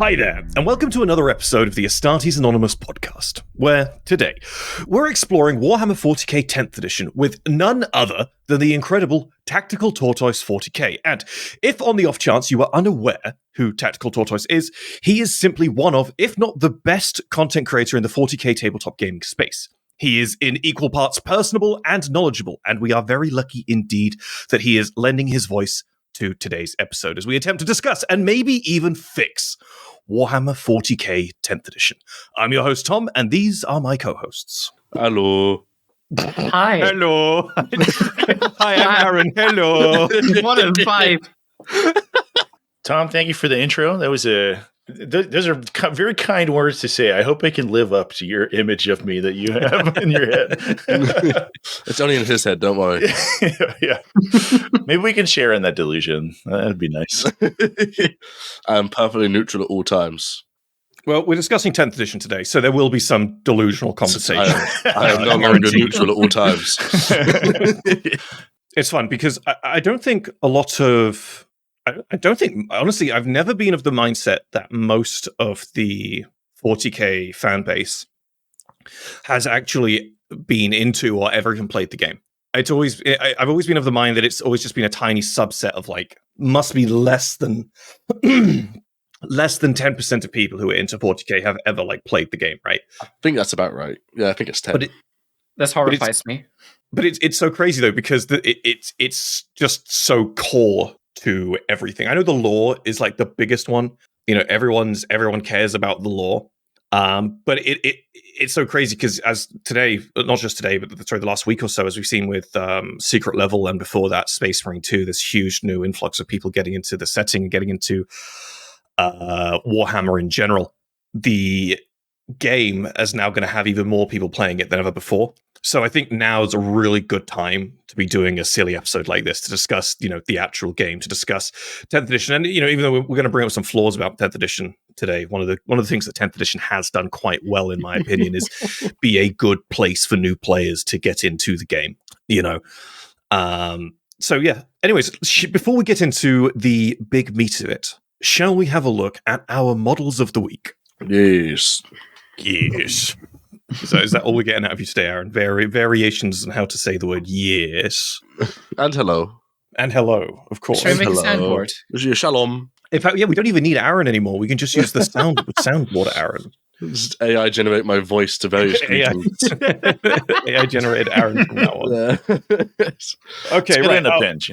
Hi there, and welcome to another episode of the Astartes Anonymous podcast, where today we're exploring Warhammer 40k 10th edition with none other than the incredible Tactical Tortoise 40k. And if on the off chance you are unaware who Tactical Tortoise is, he is simply one of, if not the best content creator in the 40k tabletop gaming space. He is in equal parts personable and knowledgeable, and we are very lucky indeed that he is lending his voice to today's episode as we attempt to discuss and maybe even fix Warhammer 40k 10th edition. I'm your host, Tom, and these are my co-hosts. Hello. Hi. Hello. Hi, I'm Aaron. Hello. 1 and 5. Tom, thank you for the intro. That was those are very kind words to say. I hope I can live up to your image of me that you have in your head. It's only in his head, don't worry. Yeah. Maybe we can share in that delusion. That'd be nice. I'm perfectly neutral at all times. Well, we're discussing 10th edition today, so there will be some delusional conversation. I am no longer neutral at all times. It's fun because I don't think a lot of... I don't think, honestly, I've never been of the mindset that most of the 40k fan base has actually been into or ever even played the game. I've always been of the mind that it's always just been a tiny subset of must be less than 10% of people who are into 40k have ever played the game, right? I think that's about right. Yeah, I think it's 10. This horrifies me. But it's so crazy though because it's just so core to everything. I know the lore is the biggest one. You know, everyone cares about the lore. But it's so crazy because as today, not just today, but the last week or so, as we've seen with Secret Level and before that Space Marine 2, this huge new influx of people getting into the setting and getting into Warhammer in general. The game is now going to have even more people playing it than ever before. So I think now is a really good time to be doing a silly episode like this to discuss, the actual game, to discuss 10th edition. And, even though we're going to bring up some flaws about 10th edition today, one of the things that 10th edition has done quite well, in my opinion, is be a good place for new players to get into the game, So yeah, anyways, before we get into the big meat of it, shall we have a look at our models of the week? Yes. So is that all we're getting out of you today, Aaron? Variations on how to say the word yes. And hello. And hello, of course. Should we make a soundboard? Shalom. In fact, we don't even need Aaron anymore. We can just use the soundboard Aaron. Just AI generate my voice to various greetings. AI generated Aaron from now on. Yeah. Okay, right. In a pinch,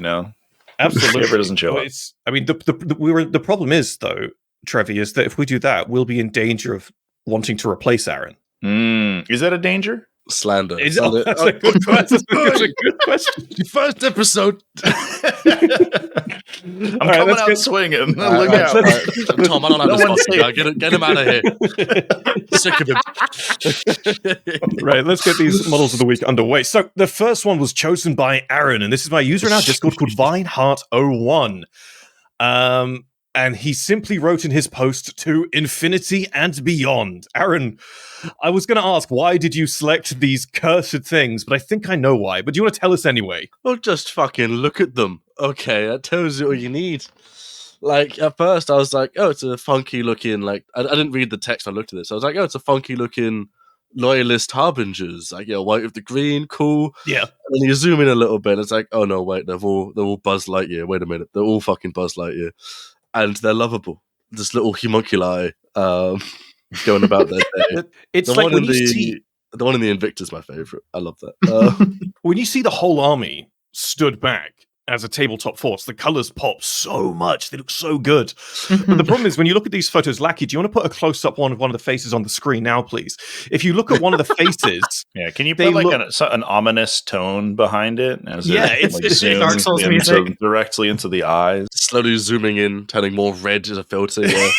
Absolutely. If it doesn't show up. The problem is, though, Trevi, is that if we do that, we'll be in danger of wanting to replace Aaron. Is that a danger? Slander. That's a good question. That's a good question. The first episode. I'm coming out swinging. Look out. Tom, I don't have this guy. Get him out of here. Sick of him. Right, let's get these models of the week underway. So the first one was chosen by Aaron, and this is my user in our Discord called Vineheart01. And he simply wrote in his post, "To infinity and beyond." Aaron, I was going to ask, why did you select these cursed things? But I think I know why. But do you want to tell us anyway? Well, just fucking look at them. Okay, that tells you all you need. At first, I was like, oh, it's a funky looking, I didn't read the text, I looked at this. I was like, oh, it's a funky looking loyalist harbingers. White with the green, cool. Yeah. And then you zoom in a little bit, it's like, oh no, wait, they're all Buzz Lightyear. Wait a minute, they're all fucking Buzz Lightyear. And they're lovable. This little homunculi going about their day. It's the like one when in you see... The one in the Invictus is my favorite. I love that. When you see the whole army stood back as a tabletop force, the colors pop so much. They look so good. But the problem is, when you look at these photos, Lackey, do you want to put a close-up one of the faces on the screen now, please? If you look at one of the faces... Yeah, can you put an ominous tone behind it? It's Dark Souls music. Directly into the eyes. Slowly zooming in, turning more red as a filter. Yeah.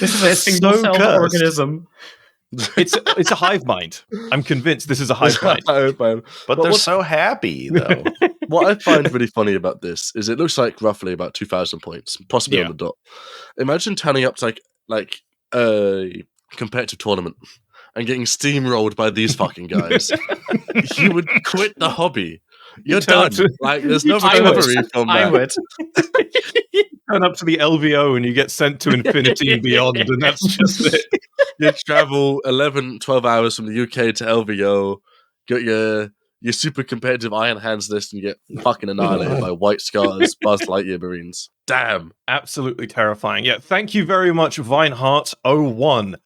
This is a single-celled organism. It's a hive mind. I'm convinced this is a hive mind. But they're so happy, though. What I find really funny about this is it looks like roughly about 2,000 points, possibly on the dot. Imagine turning up to a competitive tournament and getting steamrolled by these fucking guys. You would quit the hobby. You're done. There's no recovery from that. I would. turn up to the LVO and you get sent to infinity and beyond, and that's just it. You travel 11, 12 hours from the UK to LVO, get your super competitive Iron Hands list, and you get fucking annihilated by White Scars, Buzz Lightyear Marines. Damn. Absolutely terrifying. Yeah, thank you very much, Vinehart01.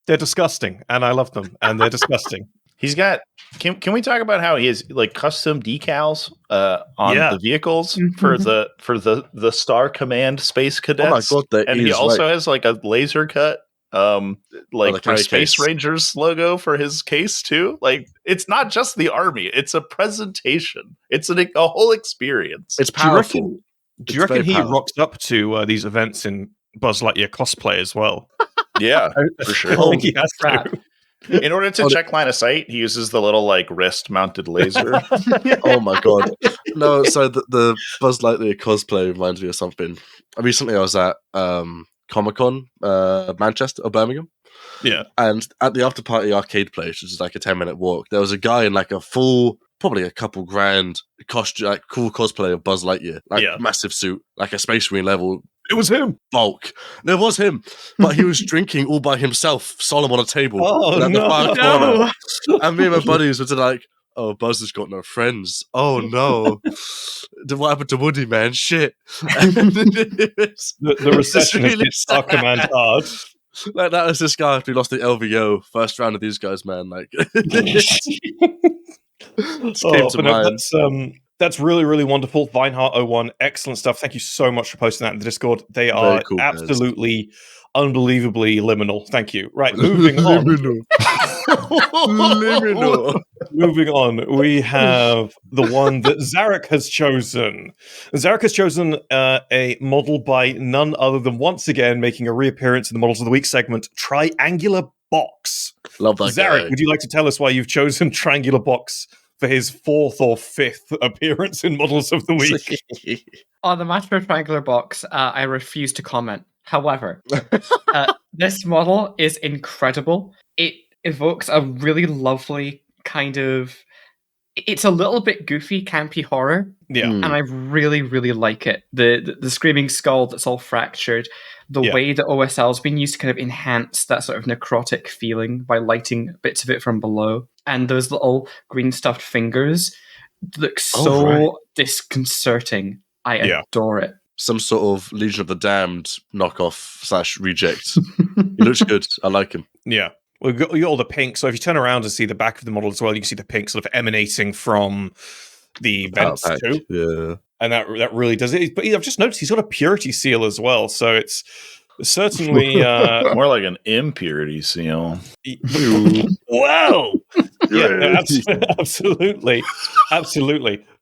They're disgusting, and I love them, and they're disgusting. He's got. Can we talk about how he has like custom decals on the vehicles for the Star Command Space Cadets? Oh my god, and he also has like a laser cut like for Space case. Rangers logo for his case too. Like it's not just the army; it's a presentation. It's a whole experience. It's powerful. Do you reckon he rocks up to these events in Buzz Lightyear cosplay as well? Yeah, for sure. I think he has to. In order to check line of sight, he uses the little like wrist mounted laser. Oh my god! No, so the Buzz Lightyear cosplay reminds me of something. Recently, I was at Comic-Con, Manchester or Birmingham. Yeah. And at the after party arcade place, which is like a 10-minute walk, there was a guy in like a full, probably a couple grand costume, like cool cosplay of Buzz Lightyear, like massive suit, like a Space Marine level. It was him. Bulk. There was him, but he was drinking all by himself, solemn on a table. Oh, no. And me and my buddies were like, oh, Buzz has got no friends. Oh, no. What happened to Woody, man? Shit. The recession really hit Star Command hard. Like, that was this guy who lost the LVO first round of these guys, man. Like, that's really, really wonderful. Vinehart01, excellent stuff. Thank you so much for posting that in the Discord. They are cool, absolutely, unbelievably liminal. Thank you. Right, moving on. Liminal. Moving on, we have the one that Zarek has chosen. Zarek has chosen a model by none other than, once again, making a reappearance in the Models of the Week segment, Triangular Box. Love that Zarek, guy. would you like to tell us why you've chosen Triangular Box for his 4th or 5th appearance in Models of the Week? On the matter of Triangular Box, I refuse to comment. However, this model is incredible. It evokes a really lovely kind of... It's a little bit goofy, campy horror. Yeah. And I really, really like it. The screaming skull that's all fractured. The way that OSL's been used to kind of enhance that sort of necrotic feeling by lighting bits of it from below. And those little green stuffed fingers look so disconcerting. I adore it. Some sort of Legion of the Damned knockoff / reject. He looks good. I like him. Yeah. Well, you got all the pink. So if you turn around and see the back of the model as well, you can see the pink sort of emanating from the vents too. Yeah. And that really does it. But I've just noticed he's got a purity seal as well. So it's certainly more like an impurity seal. Wow. Yeah, absolutely.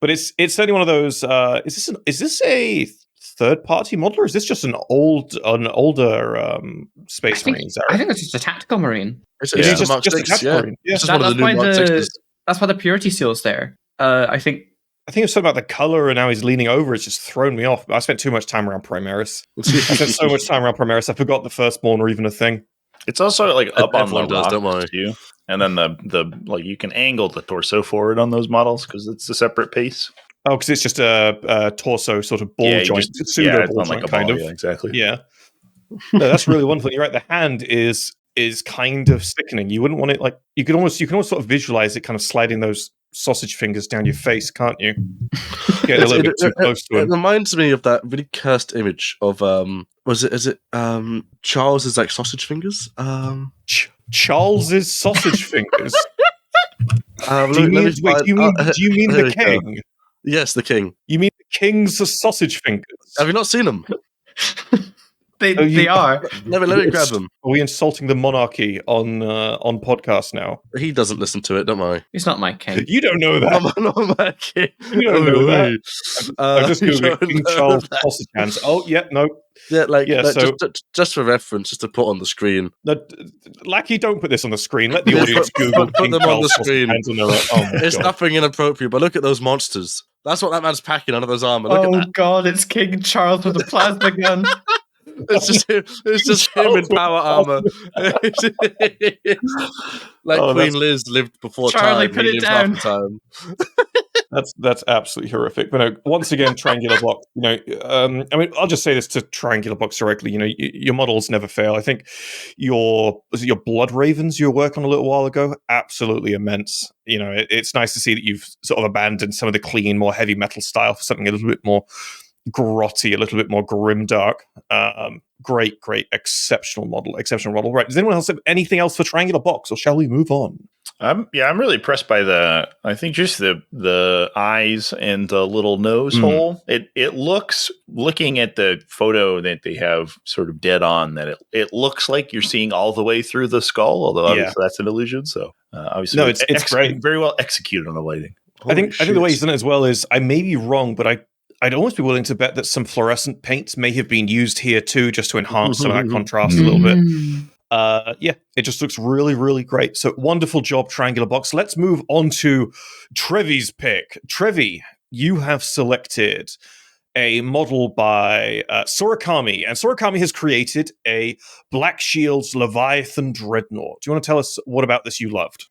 But it's certainly one of those. Is this a third-party model, or is this just an older Space Marine? I think it's just a tactical Marine. It's just a tactical Marine. Yeah. It's one of the new Mark 6s. That's why the purity seal's there. I think it's something about the color, and now he's leaning over. It's just thrown me off. I spent too much time around Primaris. I spent so much time around Primaris, I forgot the Firstborn were even a thing. It's also like up on the does, don't worry. Too. And then the like you can angle the torso forward on those models because it's a separate piece. Oh, because it's just a torso sort of ball joint, pseudo ball joint, like kind of. Yeah, exactly. Yeah, no, that's really wonderful. You're right. The hand is kind of sickening. You wouldn't want it like you can almost sort of visualize it kind of sliding those sausage fingers down your face, can't you? Get a little bit too close to him. It reminds me of that really cursed image of is it Charles's like sausage fingers? Charles's sausage fingers. Do you mean the king? Go. Yes, the king. You mean the king's sausage fingers? Have you not seen them? They are. Let me grab them. Are we insulting the monarchy on podcast now? He doesn't listen to it, don't worry. He's not my king. You don't know that. I'm not my king. You don't know that. I just Googled King Charles sausage hands. Oh, yeah, no. Yeah, so just for reference, just to put on the screen. No, Lackey, don't put this on the screen. Let the audience Google put them on the screen. It's God. Nothing inappropriate, but look at those monsters. That's what that man's packing under his armor. Look at that. God, it's King Charles with a plasma gun. It's just him in power armor. Like Queen Liz lived before Charlie, time. put it down. Time. That's absolutely horrific. But no, once again, Triangular Box. I mean, I'll just say this to Triangular Box directly. Your models never fail. I think your Blood Ravens you were working on a little while ago, absolutely immense. It's nice to see that you've sort of abandoned some of the clean, more heavy metal style for something a little bit more grotty, a little bit more grimdark. Great, exceptional model. Right? Does anyone else have anything else for Triangular Box, or shall we move on? I'm really impressed by I think just the eyes and the little nose hole. It looks, looking at the photo that they have sort of dead on, that it looks like you're seeing all the way through the skull, although obviously that's an illusion. So obviously, no, it's great. Very well executed on the lighting. I think the way he's done it as well is, I may be wrong, but I'd almost be willing to bet that some fluorescent paints may have been used here too, just to enhance some of that contrast a little bit. It just looks really, really great. So wonderful job, Triangular Box. Let's move on to Trevs Pick. Trevi, you have selected a model by Sorakami, and Sorakami has created a Black Shield's Leviathan Dreadnought. Do you want to tell us what about this you loved?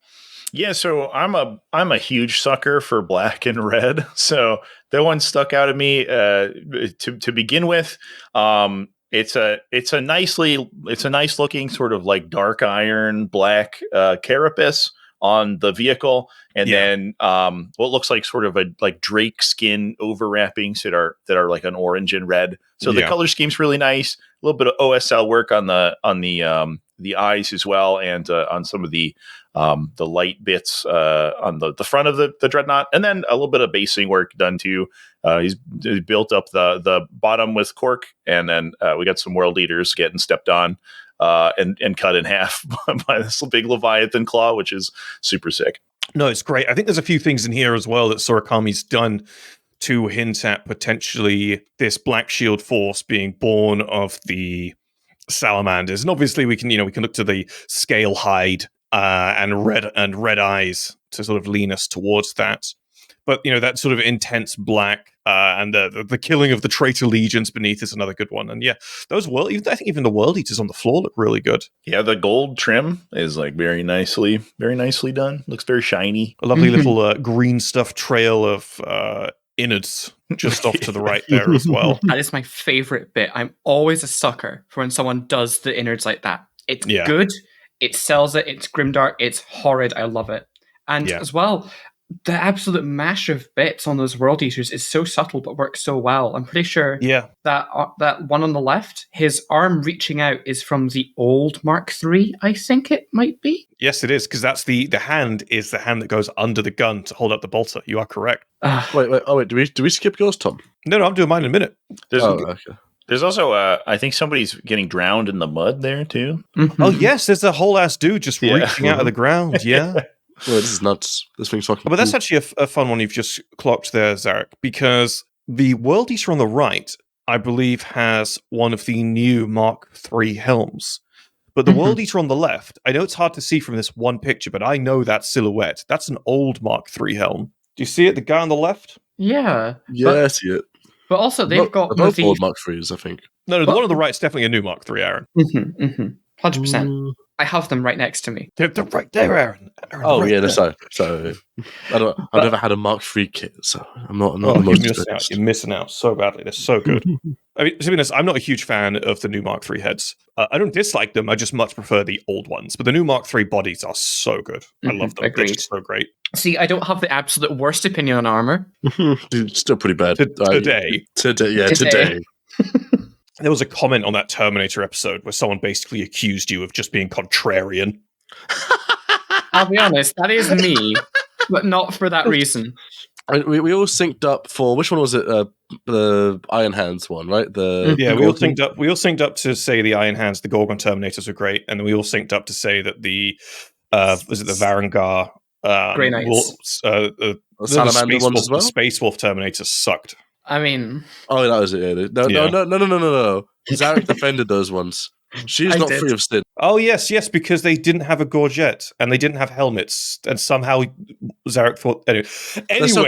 Yeah, so I'm a huge sucker for black and red. So that one stuck out at me to begin with. It's a nice looking sort of like dark iron black carapace on the vehicle, and then what looks like sort of a like drake skin overwrappings that are like an orange and red. So the color scheme's really nice. A little bit of OSL work on the eyes as well, and on some of the light bits on the front of the dreadnought, and then a little bit of basing work done too. He's built up the bottom with cork, and then we got some world leaders getting stepped on and cut in half by this big Leviathan claw, which is super sick. No, it's great. I think there's a few things in here as well that Sorakami's done to hint at potentially this Black Shield force being born of the salamanders, and obviously we can look to the scale hide and red eyes to sort of lean us towards that. But that sort of intense black and the killing of the traitor legions beneath is another good one. And those I think even the world eaters on the floor look really good. Yeah, the gold trim is like very nicely done. Looks very shiny. A lovely little green stuff trail of innards just off to the right there as well. That is my favorite bit. I'm always a sucker for when someone does the innards like that. It's good. It sells it. It's grimdark. It's horrid. I love it. And as well, the absolute mash of bits on those world eaters is so subtle but works so well. I'm pretty sure that one on the left, his arm reaching out is from the old Mark III, I think it might be. Yes, it is, because that's the hand is the hand that goes under the gun to hold up the bolter. You are correct. Wait. Do we skip yours, Tom? No, I'm doing mine in a minute. Okay. There's also, I think somebody's getting drowned in the mud there, too. Mm-hmm. Oh, yes, there's a whole-ass dude just reaching out of the ground, Well, this is nuts. This thing's fucking But that's actually a fun one you've just clocked there, Zarek, because the World Eater on the right, I believe, has one of the new Mark III helms. But the World Eater on the left, I know it's hard to see from this one picture, but I know that silhouette. That's an old Mark III helm. Do you see it, the guy on the left? Yeah. I see it. But also, they've got both old Mark IIIs, I think. No, the one on the right is definitely a new Mark III, Aaron. 100%. I have them right next to me. They're right there, Aaron. So I've never had a Mark III kit, so I'm not the most You're missing out so badly. They're so good. I mean, to be honest, I'm not a huge fan of the new Mark III heads. I don't dislike them. I just much prefer the old ones. But the new Mark III bodies are so good. I love them. Agreed. They're just so great. See, I don't have the absolute worst opinion on armor. Dude, still pretty bad. Today. There was a comment on that Terminator episode where someone basically accused you of just being contrarian. I'll be honest, that is me, but not for that reason. I mean, we all synced up for, which one was it? The Iron Hands one, right? We all synced up to say the Iron Hands, the Gorgon Terminators were great, and then we all synced up to say that the was it the Varangar Grey Knights, the Salamander ones as well? The Space Wolf Terminators sucked. I mean, that was it. No. Zarek defended those ones. She's not free of sin. Oh yes, because they didn't have a gorget and they didn't have helmets, and somehow Zarek thought. Anyway, so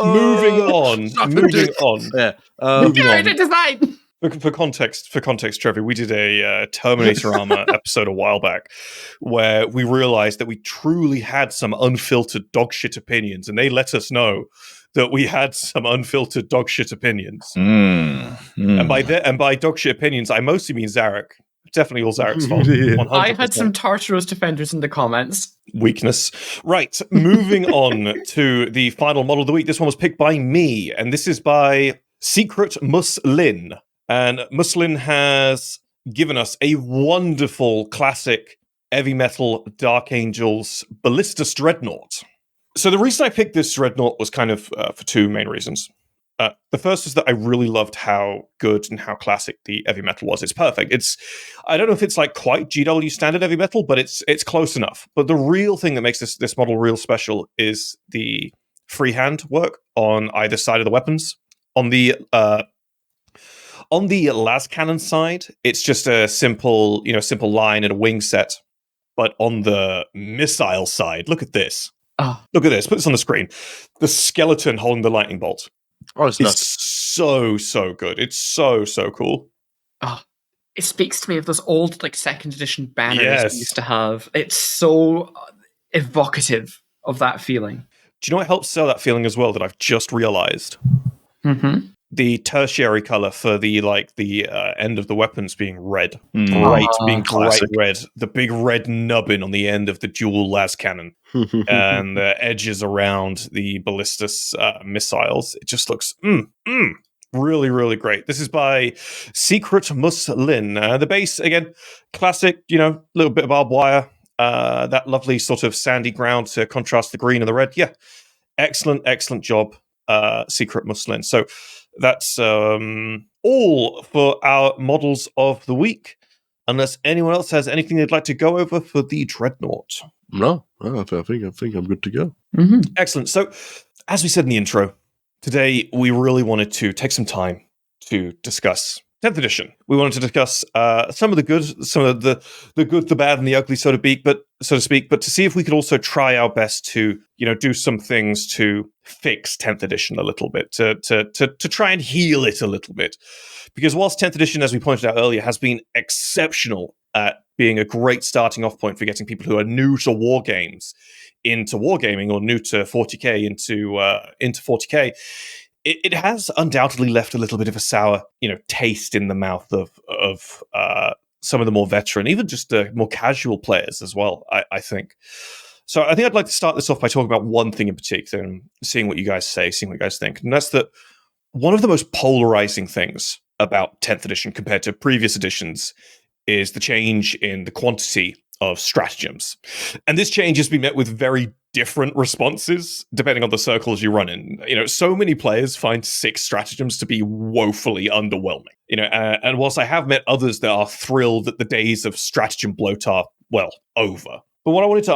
moving on. Yeah. character design. For context, Trevor, we did a Terminator Armor episode a while back where we realized that we truly had some unfiltered dogshit opinions, and they let us know that we had some unfiltered dogshit opinions. And by dogshit opinions, I mostly mean Zarek. Definitely all Zarek's fault. 100%. I had some Tartaros defenders in the comments. Weakness. Right, moving on to the final model of the week. This one was picked by me, and this is by Secret Muslin. And Muslin has given us a wonderful classic heavy metal Dark Angels Ballistus Dreadnought. So the reason I picked this Dreadnought was kind of for two main reasons. The first is that I really loved how good and how classic the heavy metal was. It's perfect. I don't know if it's like quite GW standard heavy metal, but it's close enough. But the real thing that makes this model real special is the freehand work on either side of the weapons. On the las cannon side, it's just a simple line and a wing set. But on the missile side, look at this. Look at this. Put this on the screen. The skeleton holding the lightning bolt. Oh, it's so good. It's so cool. It speaks to me of those old second edition banners we used to have. It's so evocative of that feeling. Do you know what helps sell that feeling as well that I've just realized? Mm-hmm. The tertiary color for the end of the weapons being red. Bright red. The big red nubbin on the end of the dual las cannon. And the edges around the ballistus missiles. It just looks really, really great. This is by Secret Muslin. The base, again, classic, little bit of barbed wire. That lovely sort of sandy ground to contrast the green and the red. Yeah, excellent job, Secret Muslin. So that's all for our models of the week. Unless anyone else has anything they'd like to go over for the Dreadnought. No, I think I'm good to go. Mm-hmm. Excellent. So, as we said in the intro, today we really wanted to take some time to discuss 10th edition. We wanted to discuss some of the good, some of the good, the bad, and the ugly, so to speak. But to see if we could also try our best to, do some things to fix 10th edition a little bit, to try and heal it a little bit. Because whilst 10th edition, as we pointed out earlier, has been exceptional at being a great starting off point for getting people who are new to war games into wargaming, or new to 40k into 40k, it has undoubtedly left a little bit of a sour, taste in the mouth of some of the more veteran, even just the more casual players as well, I think. So I think I'd like to start this off by talking about one thing in particular and seeing what you guys say, seeing what you guys think. And that's that one of the most polarizing things about 10th edition compared to previous editions is the change in the quantity of stratagems. And this change has been met with very different responses depending on the circles you run in. So many players find 6 stratagems to be woefully underwhelming. And whilst I have met others that are thrilled that the days of stratagem bloat are, over. But what I wanted to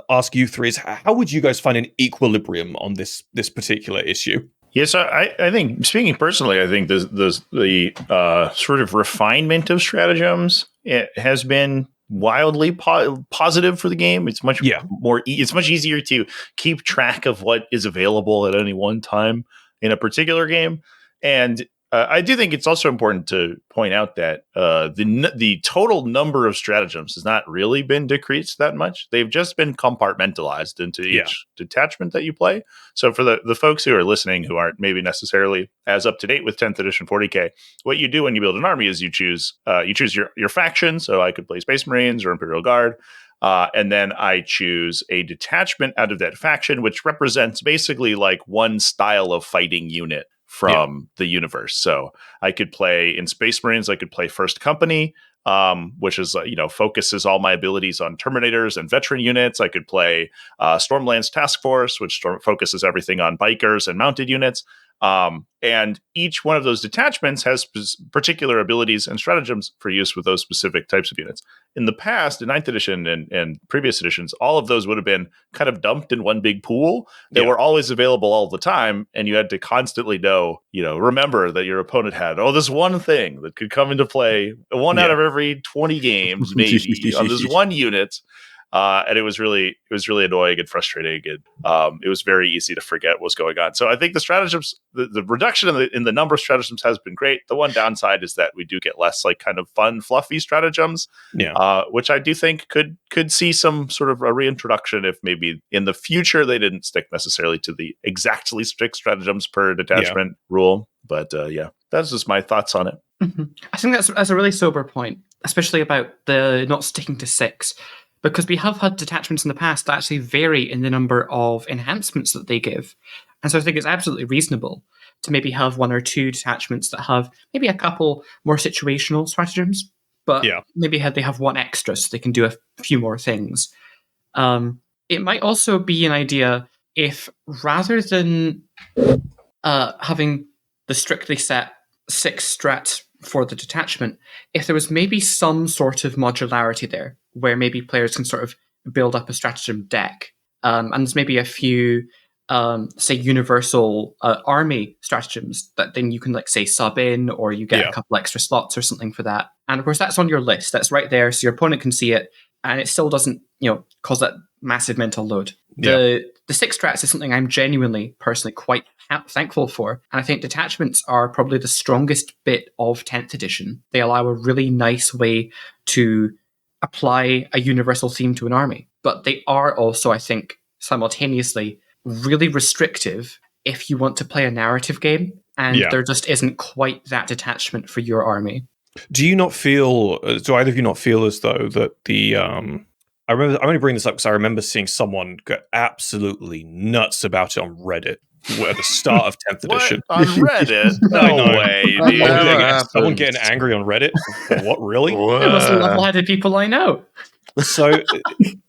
ask you three is, how would you guys find an equilibrium on this particular issue? Yes, I think, speaking personally, I think the sort of refinement of stratagems, it has been wildly positive for the game. It's much more. It's much easier to keep track of what is available at any one time in a particular game, and I do think it's also important to point out that the total number of stratagems has not really been decreased that much. They've just been compartmentalized into each detachment that you play. So for the folks who are listening who aren't maybe necessarily as up to date with 10th edition 40k, what you do when you build an army is you choose your faction. So I could play Space Marines or Imperial Guard. And then I choose a detachment out of that faction, which represents basically like one style of fighting unit from the universe. So I could play in Space Marines, I could play First Company, which is, focuses all my abilities on Terminators and veteran units. I could play Stormlands Task Force, which focuses everything on bikers and mounted units. And each one of those detachments has particular abilities and stratagems for use with those specific types of units. In the past, in 9th edition and previous editions, all of those would have been kind of dumped in one big pool. They were always available all the time, and you had to constantly remember that your opponent had, this one thing that could come into play, one out of every 20 games, maybe, on this one unit. and it was really annoying and frustrating, and it was very easy to forget what was going on. So I think the stratagems, the reduction in the number of stratagems has been great. The one downside is that we do get less like kind of fun, fluffy stratagems, which I do think could see some sort of a reintroduction if maybe in the future they didn't stick necessarily to the exactly strict stratagems per detachment rule. But that's just my thoughts on it. Mm-hmm. I think that's a really sober point, especially about the not sticking to 6, because we have had detachments in the past that actually vary in the number of enhancements that they give. And so I think it's absolutely reasonable to maybe have 1 or 2 detachments that have maybe a couple more situational stratagems, but maybe they have 1 extra so they can do a few more things. It might also be an idea if rather than having the strictly set 6 strats for the detachment, if there was maybe some sort of modularity there, where maybe players can sort of build up a stratagem deck, and there's maybe a few, say, universal army stratagems that then you can, like, say, sub in, or you get a couple extra slots or something for that. And of course, that's on your list. That's right there, so your opponent can see it, and it still doesn't, cause that massive mental load. The 6 strats is something I'm genuinely, personally quite thankful for. And I think detachments are probably the strongest bit of 10th edition. They allow a really nice way to apply a universal theme to an army. But they are also, I think, simultaneously really restrictive if you want to play a narrative game, and there just isn't quite that detachment for your army. Do either of you not feel as though that the I'm only bringing this up because I remember seeing someone go absolutely nuts about it on Reddit at the start of 10th edition. On Reddit? No way, dude. Someone getting angry on Reddit? What, really? The most level-headed people I know. So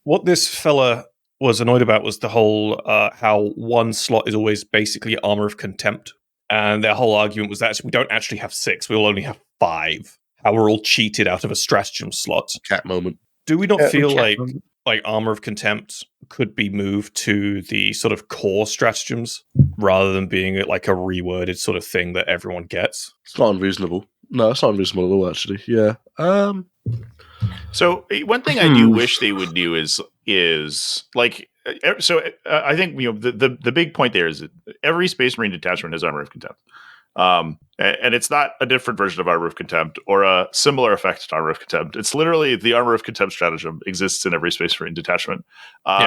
what this fella was annoyed about was the whole how 1 slot is always basically Armor of Contempt. And their whole argument was that we don't actually have 6, we'll only have 5. How we're all cheated out of a stratagem slot. Cat moment. Do we not feel like Armor of Contempt could be moved to the sort of core stratagems rather than being like a reworded sort of thing that everyone gets? It's not unreasonable. No, it's not unreasonable at all, actually. Yeah. So one thing I do wish they would do is like, so I think the big point there is that every Space Marine detachment has Armor of Contempt. And it's not a different version of Armor of Contempt or a similar effect to Armor of Contempt. It's literally the Armor of Contempt stratagem exists in every Space Marine detachment,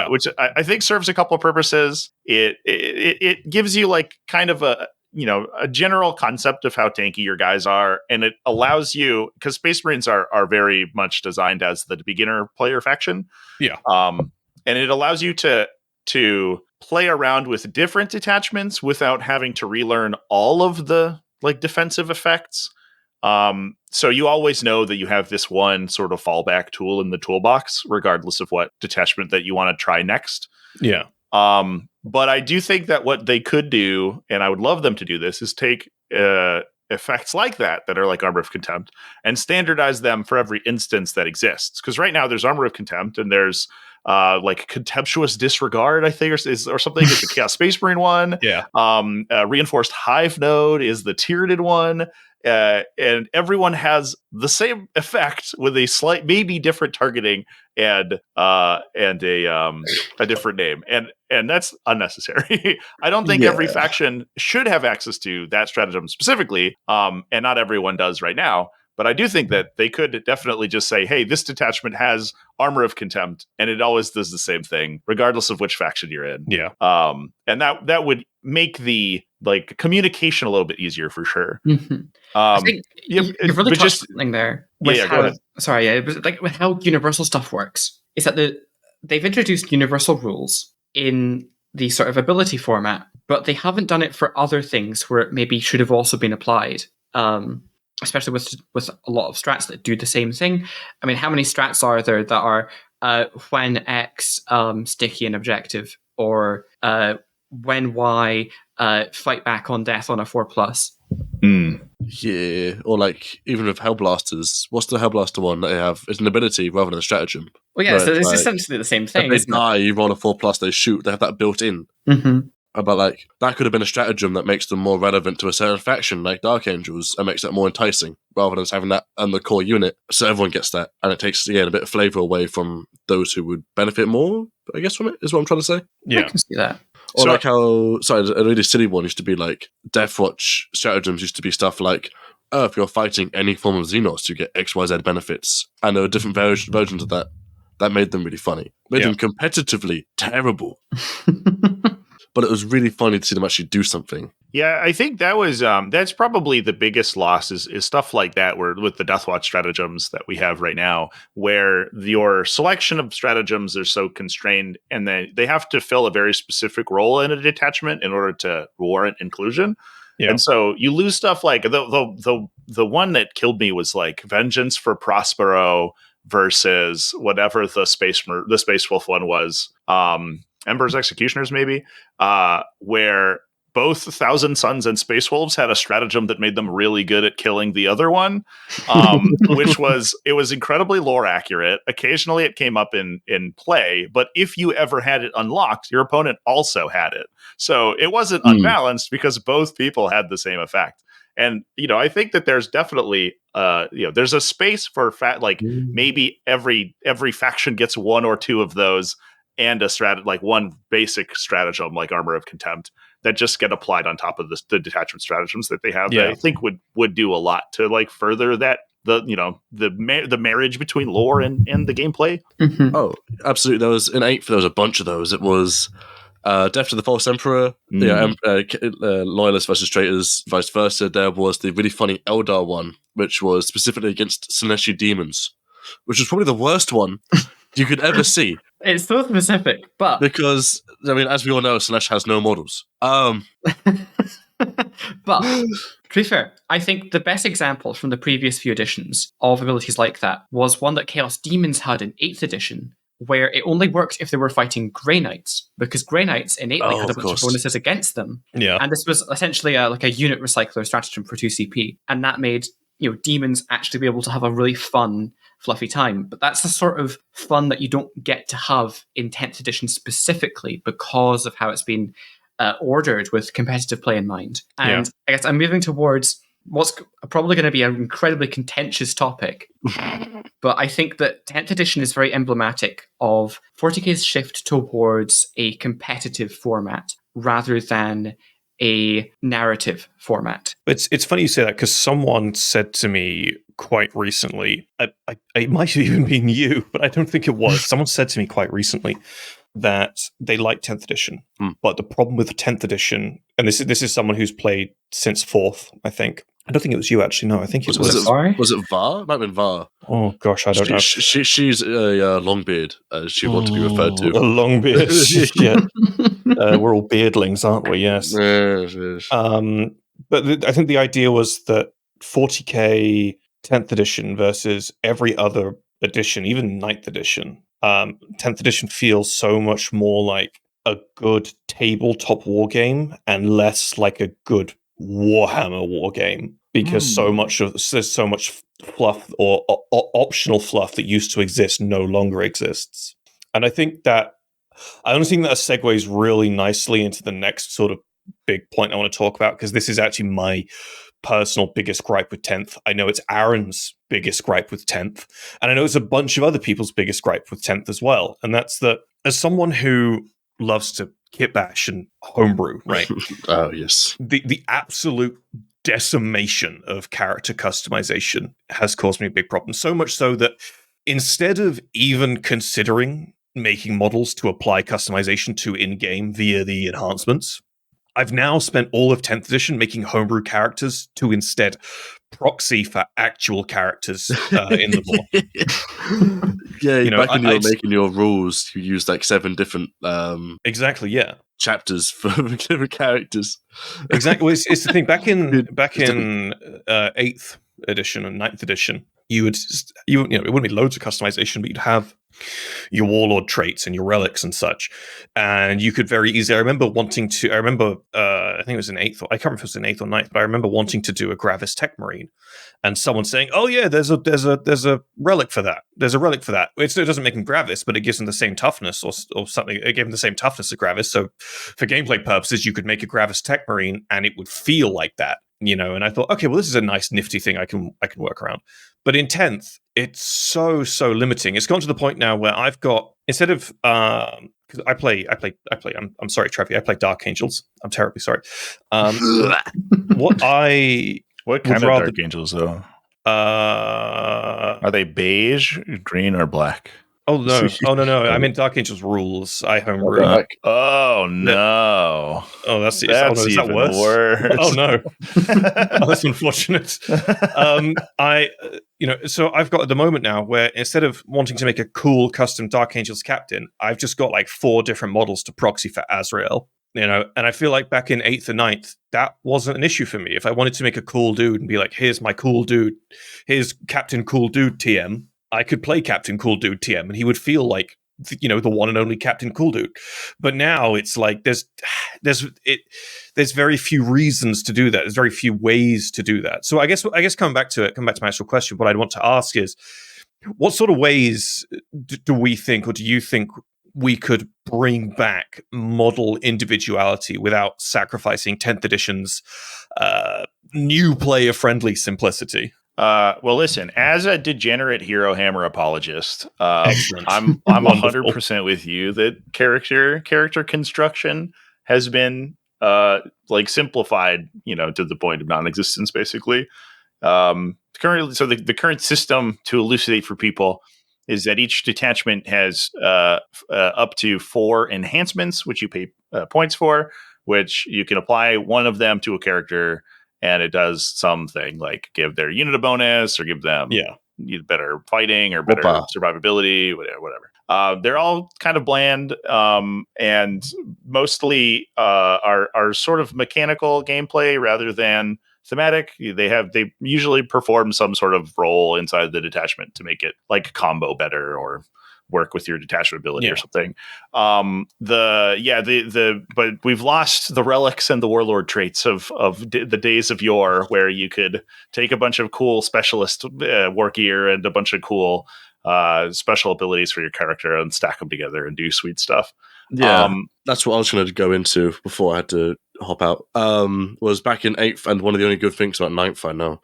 which I think serves a couple of purposes. It gives you like kind of a general concept of how tanky your guys are, and it allows you, because Space Marines are very much designed as the beginner player faction. And it allows you to play around with different detachments without having to relearn all of the like defensive effects. So you always know that you have this one sort of fallback tool in the toolbox, regardless of what detachment that you want to try next. But I do think that what they could do, and I would love them to do this, is take effects like that are like Armor of Contempt and standardize them for every instance that exists. Because right now there's Armor of Contempt and there's like Contemptuous Disregard, I think, or something. It's the Chaos Space Marine one. Reinforced Hive Node is the Tyranid one. And everyone has the same effect with a slight, maybe different targeting and a different name, and that's unnecessary. I don't think every faction should have access to that stratagem specifically, and not everyone does right now. But I do think that they could definitely just say, "Hey, this detachment has Armor of Contempt, and it always does the same thing, regardless of which faction you're in." And that would make the like communication a little bit easier for sure. I think you've really touched something there. Go ahead. Sorry, it was like with how universal stuff works. Is that they've introduced universal rules in the sort of ability format, but they haven't done it for other things where it maybe should have also been applied. Especially with a lot of strats that do the same thing. I mean, how many strats are there that are when X sticky and objective, or when Y fight back on death on a 4+? Yeah, or like even with Hellblasters, what's the Hellblaster one that they have? It's an ability rather than a stratagem. Well, yeah, so it's essentially the same thing. If they die, you roll a 4+, they shoot. They have that built in. But like that could have been a stratagem that makes them more relevant to a certain faction, like Dark Angels, and makes that more enticing rather than just having that on the core unit. So everyone gets that, and it takes again a bit of flavor away from those who would benefit more, I guess, from it. Is what I'm trying to say. Yeah, I can see that. Or like how, sorry, a really silly one used to be like Deathwatch stratagems used to be stuff like, oh, if you're fighting any form of Xenos, you get XYZ benefits, and there were different versions of that. That made them really funny. Made them competitively terrible. But it was really funny to see them actually do something. Yeah, I think that was that's probably the biggest loss is stuff like that, where with the Deathwatch stratagems that we have right now, where your selection of stratagems are so constrained, and they have to fill a very specific role in a detachment in order to warrant inclusion. Yeah. And so you lose stuff like the one that killed me was like Vengeance for Prospero versus whatever the Space Wolf one was. Ember's Executioners, maybe, where both Thousand Suns and Space Wolves had a stratagem that made them really good at killing the other one, which was incredibly lore accurate. Occasionally it came up in play, but if you ever had it unlocked, your opponent also had it. So it wasn't unbalanced because both people had the same effect. And, I think that there's definitely, there's a space for maybe every faction gets one or two of those, and one basic stratagem like Armor of Contempt that just get applied on top of the detachment stratagems that they have. Yeah. That I think would do a lot to like further that the marriage between lore and the gameplay. Mm-hmm. Oh, absolutely. There was in 8th. There was a bunch of those. It was Death to the False Emperor, Loyalists versus Traitors, vice versa. There was the really funny Eldar one, which was specifically against Sineshi demons, which was probably the worst one you could ever see. It's so specific, but because as we all know, Sinesh has no models. But to be fair, I think the best example from the previous few editions of abilities like that was one that Chaos Demons had in 8th edition, where it only worked if they were fighting Grey Knights, because Grey Knights innately had a bunch of bonuses against them. Yeah. And this was essentially like a unit recycler stratagem for 2 CP, and that made demons actually be able to have a really fun, fluffy time. But that's the sort of fun that you don't get to have in 10th edition specifically because of how it's been ordered with competitive play in mind. And I guess I'm moving towards what's probably going to be an incredibly contentious topic. But I think that 10th edition is very emblematic of 40k's shift towards a competitive format rather than a narrative format. It's funny you say that, because someone said to me quite recently, it might have even been you, but I don't think it was. Someone said to me quite recently that they like 10th edition, but the problem with 10th edition, and this is someone who's played since 4th, I think. I don't think it was you, actually. No, I think it was. Was it Var? It might have been Var. Oh, gosh, I don't know. She's a Longbeard, as she wants to be referred to. A Longbeard, yeah. We're all beardlings, aren't we? Yes. Yes. But I think the idea was that 40k 10th edition versus every other edition, even 9th edition, 10th edition feels so much more like a good tabletop war game and less like a good Warhammer war game, because there's so much fluff or optional fluff that used to exist no longer exists. And I think that segues really nicely into the next sort of big point I want to talk about, because this is actually my personal biggest gripe with 10th. I know it's Aaron's biggest gripe with 10th, and I know it's a bunch of other people's biggest gripe with 10th as well. And that's that, as someone who loves to kit bash and homebrew, right? Oh, yes. The absolute decimation of character customization has caused me a big problem. So much so that instead of even considering making models to apply customization to in-game via the enhancements, I've now spent all of 10th edition making homebrew characters to instead proxy for actual characters in the lore. Yeah, back when you were making your rules, you used like 7 different exactly, yeah, chapters for different characters. Exactly. Well, it's the thing. Back in 8th edition and 9th edition, it wouldn't be loads of customization, but you'd have your warlord traits and your relics and such, and you could very easily. I remember I think it was in 8th. I can't remember if it was in 8th or 9th, but I remember wanting to do a Gravis Tech Marine, and someone saying, "Oh yeah, there's a relic for that. There's a relic for that." It doesn't make him Gravis, but it gives him the same toughness or something. It gave him the same toughness as Gravis. So for gameplay purposes, you could make a Gravis Tech Marine, and it would feel like that. And I thought, okay, well, this is a nice, nifty thing I can work around. But in 10th, it's so limiting. It's gone to the point now where I've got, instead of because I'm sorry, Trevi, I play Dark Angels. I'm terribly sorry. What kind of Dark Angels though? Are they beige, green, or black? Oh no! I mean Dark Angels rules. I homebrew. Oh no! Oh, that's even worse. Oh no! That's unfortunate. So I've got at the moment now where instead of wanting to make a cool custom Dark Angels captain, I've just got like 4 different models to proxy for Azrael. And I feel like back in 8th and 9th, that wasn't an issue for me. If I wanted to make a cool dude and be like, here's my cool dude, here's Captain Cool Dude TM. I could play Captain Cool Dude TM, and he would feel like the one and only Captain Cool Dude. But now it's like there's very few reasons to do that. There's very few ways to do that. So I guess coming back to my actual question, what I'd want to ask is, what sort of ways do we think, or do you think we could bring back model individuality without sacrificing 10th edition's new player friendly simplicity? Well, listen, as a degenerate Hero Hammer apologist, I'm 100% with you that character construction has been simplified, to the point of non-existence, basically. Currently, so the current system, to elucidate for people, is that each detachment has up to 4 enhancements, which you pay points for, which you can apply one of them to a character, and it does something like give their unit a bonus or give them better fighting or better survivability, whatever. They're all kind of bland and mostly are sort of mechanical gameplay rather than thematic. They usually perform some sort of role inside the detachment to make it like combo better or work with your detachment ability or something. But we've lost the relics and the warlord traits of the days of yore, where you could take a bunch of cool specialist war gear and a bunch of cool special abilities for your character and stack them together and do sweet stuff. Yeah, that's what I was going to go into before I had to hop out. Was back in 8th, and one of the only good things about 9th I know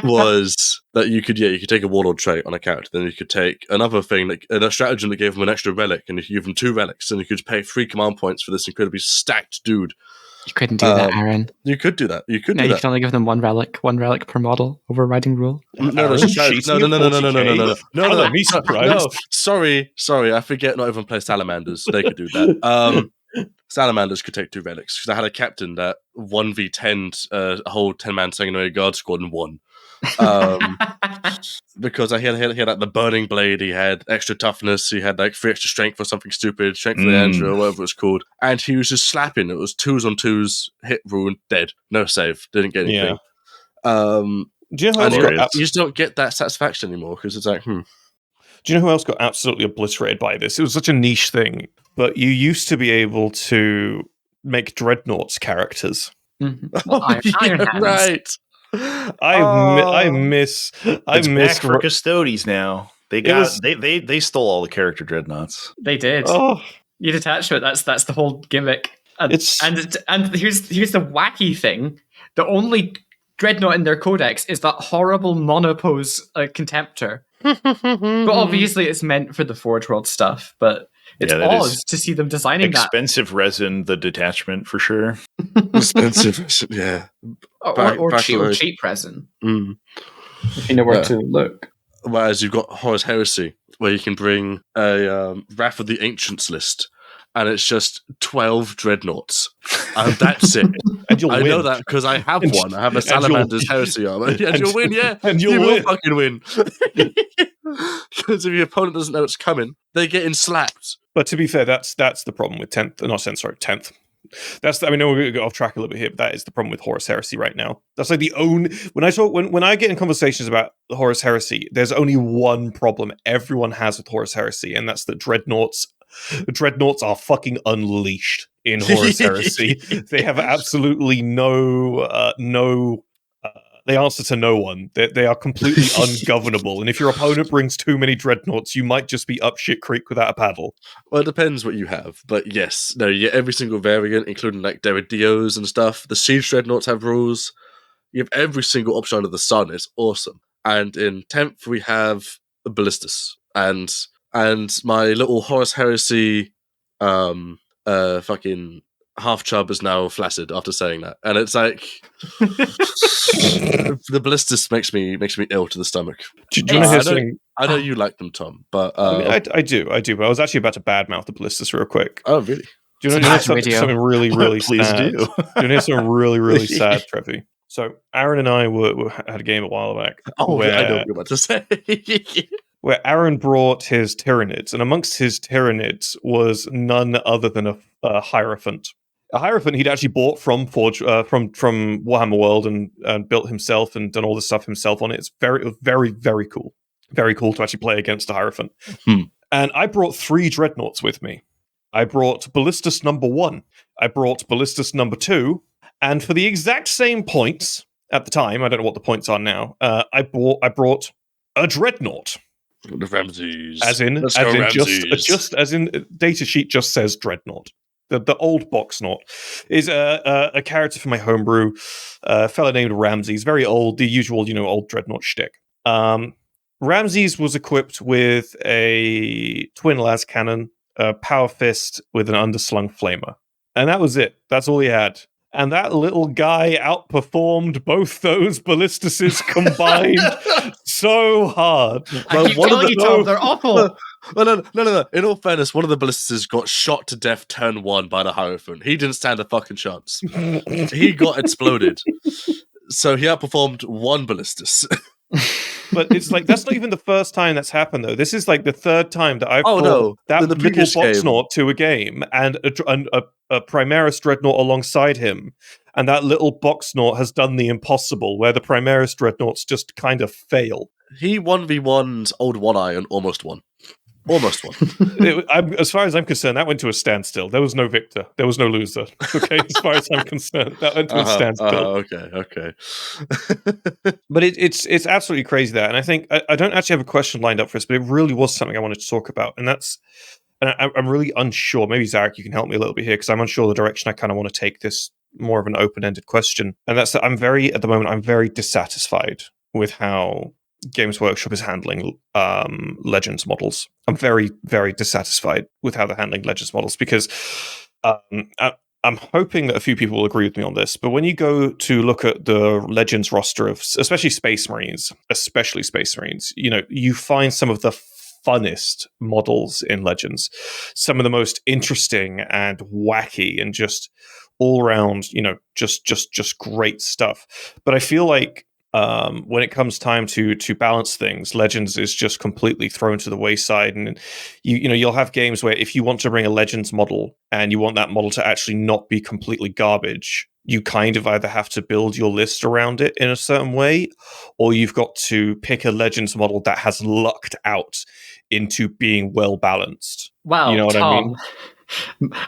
was that you could take a warlord trait on a character, then you could take another thing, a stratagem that gave them an extra relic, and if you give them 2 relics, then you could pay 3 command points for this incredibly stacked dude. You couldn't do that, Aaron. You could do that. You could can only give them one relic per model, overriding rule. No. Sorry. I forget not everyone plays salamanders. They could do that. Salamanders could take 2 relics, because I had a captain that 1v10'd a whole 10-man sanguinary guard squad and won. Because he had like the burning blade, he had extra toughness, he had like 3 extra strength or something stupid, strength for the Andrew or whatever it's called, and he was just slapping. It was 2s on 2s, hit rune, dead, no save, didn't get anything. Do you know you just don't get that satisfaction anymore, because it's like, Do you know who else got absolutely obliterated by this? It was such a niche thing, but you used to be able to make dreadnoughts characters. Mm-hmm. Well, Iron Hands. Right. I miss back for Custodes now. They stole all the character dreadnoughts. They did. You detachment. That's the whole gimmick. And here's the wacky thing. The only dreadnought in their codex is that horrible monopose Contemptor. But obviously it's meant for the Forge World stuff, but it's odd to see them designing expensive resin, the detachment for sure. Expensive resin, yeah. Or cheap resin. If you know where to look. Whereas you've got Horus Heresy, where you can bring a Wrath of the Ancients list, and it's just 12 dreadnoughts, and that's it. And you'll win. Know that because I have one. I have a Salamander's Heresy armor. And you'll win, yeah. And you will fucking win. Because if your opponent doesn't know it's coming, they're getting slapped. But to be fair, that's the problem with 10th. Not 10th, sorry, 10th. I mean, we're going to go off track a little bit here, but that is the problem with Horus Heresy right now. That's like the only when I get in conversations about the Horus Heresy, there's only one problem everyone has with Horus Heresy, and that's that dreadnoughts are fucking unleashed in Horus Heresy. They have absolutely they answer to no one. They are completely ungovernable. And if your opponent brings too many dreadnoughts, you might just be up shit creek without a paddle. Well, it depends what you have. But yes, no, you get every single variant, including like Derridios and stuff. The Siege Dreadnoughts have rules. You have every single option under the sun. It's awesome. And in 10th, we have Ballistus. And my little Horus Heresy fucking half-chub is now flaccid after saying that. And it's like... the Ballistus makes me ill to the stomach. Do you want to hear something? I know you like them, Tom, but... I do, but I was actually about to badmouth the Ballistus real quick. Oh, really? Do you want to hear something really, really Please sad? do. Do you want to hear something really, really sad, Trevi? So, Aaron and I had a game a while back. Oh, I know what you're about to say. Where Aaron brought his Tyranids, and amongst his Tyranids was none other than a Hierophant. A Hierophant he'd actually bought from Warhammer World and built himself and done all this stuff himself on it. It's very, very, very cool. Very cool to actually play against a Hierophant. And I brought 3 Dreadnoughts with me. I brought Ballistus number 1. I brought Ballistus number 2. And for the exact same points at the time, I don't know what the points are now, I brought a Dreadnought. The Ramses. As in datasheet just says Dreadnought. The old Boxnaught is a character from my homebrew, a fella named Ramses, very old, the usual, old Dreadnought shtick. Ramses was equipped with a twin las cannon, a power fist with an underslung flamer. And that was it. That's all he had. And that little guy outperformed both those Ballistuses combined so hard. I keep telling you, Tom, they're awful. Well, no. In all fairness, one of the Ballistuses got shot to death turn 1 by the Hierophant. He didn't stand a fucking chance. He got exploded. So he outperformed one Ballistus. But it's like, that's not even the first time that's happened, though. This is like the third time that I've brought that the little Boxnaught to a game and a Primaris Dreadnought alongside him. And that little Boxnaught has done the impossible, where the Primaris Dreadnoughts just kind of fail. He 1v1's old One Eye and almost won. As far as I'm concerned, that went to a standstill. There was no victor. There was no loser. Okay, as far as I'm concerned, that went to a standstill. Okay. But it's absolutely crazy that, and I think I don't actually have a question lined up for this, but it really was something I wanted to talk about, and I'm really unsure. Maybe Zarek, you can help me a little bit here because I'm unsure the direction I kind of want to take this. More of an open-ended question, and that's that I'm very dissatisfied with how Games Workshop is handling Legends models. I'm very, very dissatisfied with how they're handling Legends models because I'm hoping that a few people will agree with me on this, but when you go to look at the Legends roster of especially Space Marines, you find some of the funnest models in Legends, some of the most interesting and wacky and just all around, just great stuff. But I feel like when it comes time to balance things, Legends is just completely thrown to the wayside. And you'll have games where if you want to bring a Legends model and you want that model to actually not be completely garbage, you kind of either have to build your list around it in a certain way, or you've got to pick a Legends model that has lucked out into being well balanced. Wow, you know what Tom,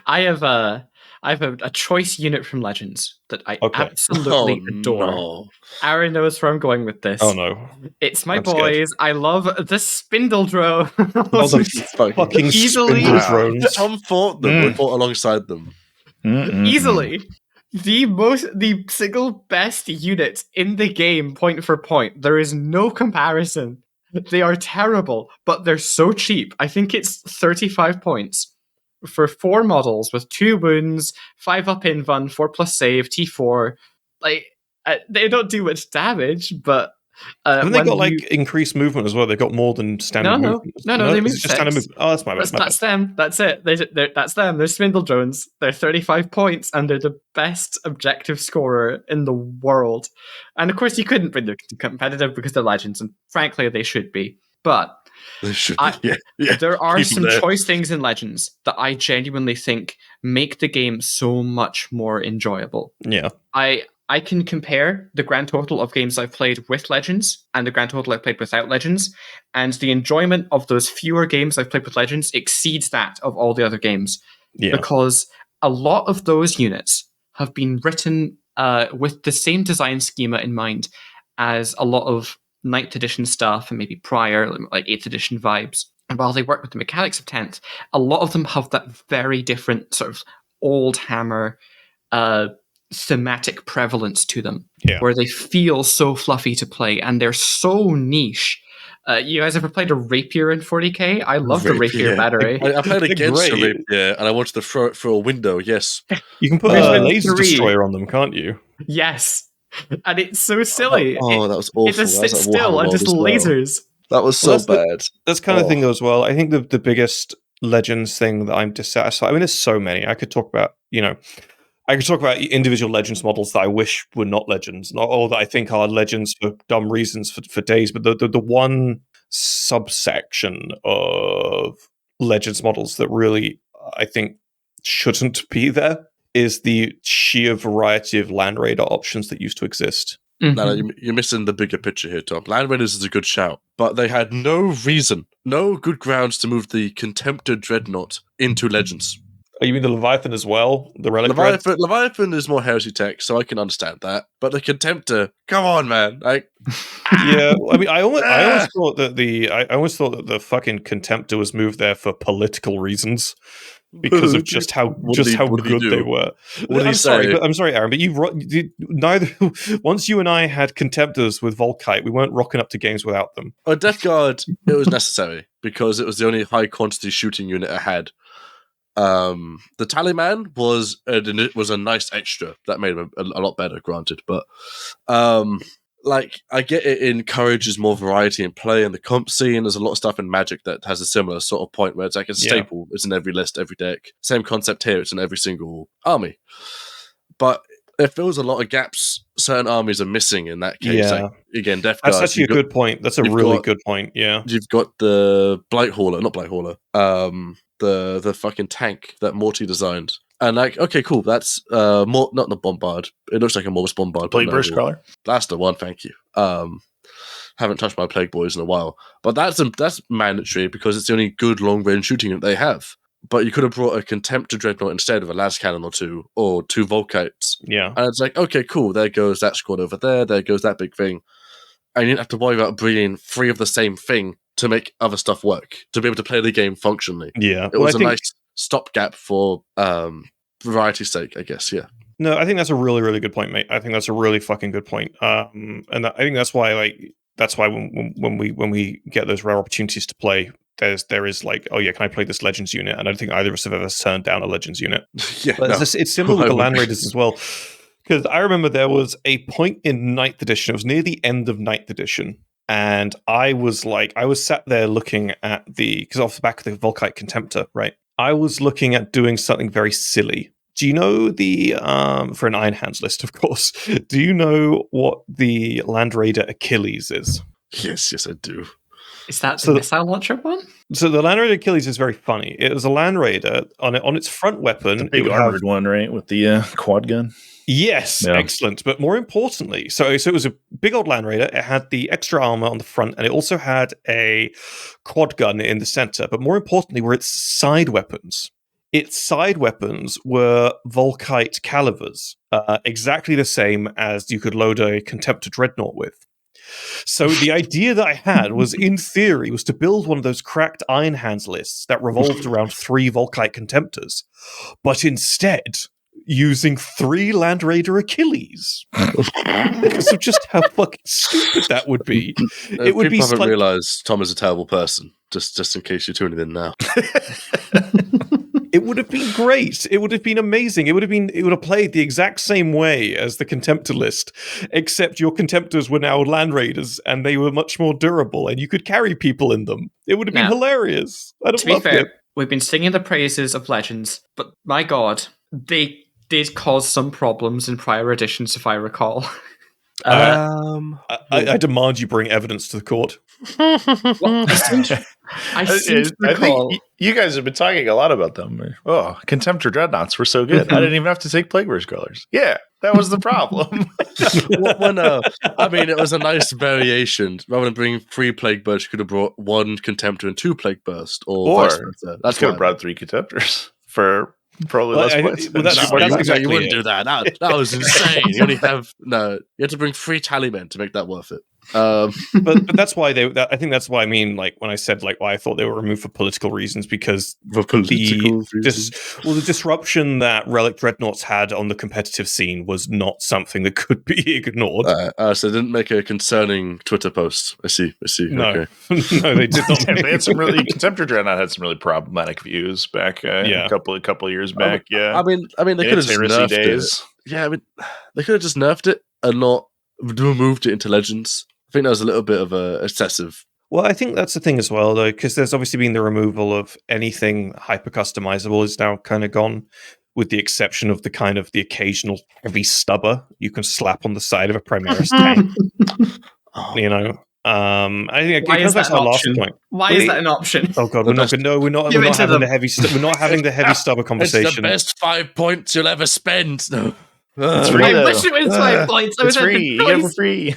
I mean? I have a choice unit from Legends that I absolutely adore. No. Aaron knows where I'm going with this. Oh no. It's my boys. Scared. I love the Spindle Drone. The fucking easily, Spindle Drones. Tom fought them. We fought alongside them. Easily. The single best unit in the game, point for point. There is no comparison. They are terrible, but they're so cheap. I think it's 35 points. For 4 models with 2 wounds, 5 up invuln, 4+ save, T4. They don't do much damage, but haven't they got increased movement as well? They've got more than standard movement. No, they move just standard movement. Oh, that's my bad. That's them. That's it. That's them. They're Spindle Drones. They're 35 points, and they're the best objective scorer in the world. And of course, you couldn't bring them competitive because they're Legends, and frankly, they should be. But They should be. There are Keep them some there. choice things in Legends that I genuinely think make the game so much more enjoyable. Yeah. I can compare the grand total of games I've played with Legends and the grand total I've played without Legends, and the enjoyment of those fewer games I've played with Legends exceeds that of all the other games. Yeah. Because a lot of those units have been written with the same design schema in mind as a lot of 9th edition stuff and maybe prior, like 8th edition vibes. And while they work with the mechanics of 10th, a lot of them have that very different sort of old hammer thematic prevalence to them, where they feel so fluffy to play and they're so niche. You guys ever played a rapier in 40k? I love the rapier battery. I played against a rapier and I wanted to throw it through a window. Yes, you can put a laser destroyer on them, can't you? Yes, and it's so silly. That was awful. It just sits still and just lasers. That was so bad. That's kind of thing as well. I think the biggest Legends thing that I'm dissatisfied. I mean, there's so many. I could talk about individual Legends models that I wish were not Legends, or that I think are Legends for dumb reasons for days. But the one subsection of Legends models that really I think shouldn't be there is the sheer variety of Land Raider options that used to exist. Mm-hmm. No, you're missing the bigger picture here, Tom. Land Raiders is a good shout, but they had no reason, no good grounds to move the Contemptor Dreadnought into Legends. Oh, you mean the Leviathan as well? The Relic Leviathan is more heresy tech, so I can understand that. But the Contemptor, come on, man! Yeah, I mean, I always thought that the fucking Contemptor was moved there for political reasons. Because of just how good they were. I'm sorry, Aaron, but neither. Once you and I had Contemptors with Volkite, we weren't rocking up to games without them. A Death Guard, it was necessary because it was the only high quantity shooting unit I had. The Tallyman was a nice extra that made him a lot better, granted, but I get it encourages more variety in play in the comp scene. There's a lot of stuff in Magic that has a similar sort of point where it's like a staple. It's in every list, every deck. Same concept here. It's in every single army. But it fills a lot of gaps certain armies are missing in that case. Yeah. Like, again, Death Guard. That's actually a good point. That's a really good point, yeah. You've got the not Blight Hauler, the fucking tank that Morty designed. And okay, cool. That's not the Bombard. It looks like a Mortis Bombard. Plague Burst Crawler. That's the one. Thank you. Haven't touched my Plague Boys in a while, but that's mandatory because it's the only good long range shooting that they have. But you could have brought a Contemptor Dreadnought instead of a Las Cannon or two Volkites. Yeah, and it's like, okay, cool. There goes that squad over there. There goes that big thing. And you didn't have to worry about bringing 3 of the same thing to make other stuff work, to be able to play the game functionally. Yeah, it was a nice stopgap for variety's sake, I guess. Yeah. No, I think that's a really, really good point, mate. I think that's a really fucking good point. And I think that's why when we get those rare opportunities to play, there is like, oh yeah, can I play this Legends unit? And I don't think either of us have ever turned down a Legends unit. It's similar with the Land Raiders as well. Because I remember there was a point in 9th edition, it was near the end of 9th edition, and I was sat there looking at because off the back of the Volkite Contemptor, right? I was looking at doing something very silly. Do you know for an Iron Hands list, of course, do you know what the Land Raider Achilles is? Yes, I do. Is that the missile launcher one? So the Land Raider Achilles is very funny. It was a Land Raider on its front weapon. The big armored one, right? With the quad gun? Yes, yeah. Excellent. But more importantly, so it was a big old Land Raider. It had the extra armor on the front, and it also had a quad gun in the center. But more importantly, were its side weapons. Its side weapons were Volkite calivers, exactly the same as you could load a Contemptor Dreadnought with. So the idea that I had was, in theory, was to build one of those cracked Iron Hands lists that revolved around 3 Volkite Contemptors, but instead using 3 Land Raider Achilles. Because of just how fucking stupid that would be. It would be. People haven't realised Tom is a terrible person. Just in case you're tuning in now. It would have been great. It would have been amazing. It would have played the exact same way as the Contemptor list, except your Contemptors were now Land Raiders, and they were much more durable, and you could carry people in them. It would have been hilarious. I'd have loved it. We've been singing the praises of Legends, but my God, they did cause some problems in prior editions, if I recall. I demand you bring evidence to the court. Well, I think you guys have been talking a lot about them. Oh, Contemptor Dreadnoughts were so good. I didn't even have to take Plague Burst Colors. Yeah, that was the problem. I mean, it was a nice variation. Rather than bringing 3 Plague Burst, you could have brought 1 Contemptor and 2 Plague Burst, or vice versa. That's could have brought 3 Contemptors for probably less points. You wouldn't do that. That was insane. You only have you had to bring 3 Tallymen to make that worth it. But that's why I think that's why I mean, like, when I said like why I thought they were removed for political reasons, because the disruption that Relic Dreadnoughts had on the competitive scene was not something that could be ignored. So they didn't make a concerning Twitter post. I see. No, okay. No, they did not. They had some really Contemptor Dreadnought had some really problematic views back a couple of years back. I mean, they could have just nerfed it. Yeah, I mean, they could have just nerfed it and not removed it into Legends. I think that was a little bit of excessive. Well, I think that's the thing as well, though, because there's obviously been the removal of anything hyper customizable is now kind of gone, with the exception of the occasional heavy stubber you can slap on the side of a Primaris tank. You know, I think it comes back to our last point. Why is that an option? Oh god, we're not having the heavy stubber conversation. It's the best 5 points you'll ever spend. No. It's free, I wish it was 5 points. It's free. You get them for free.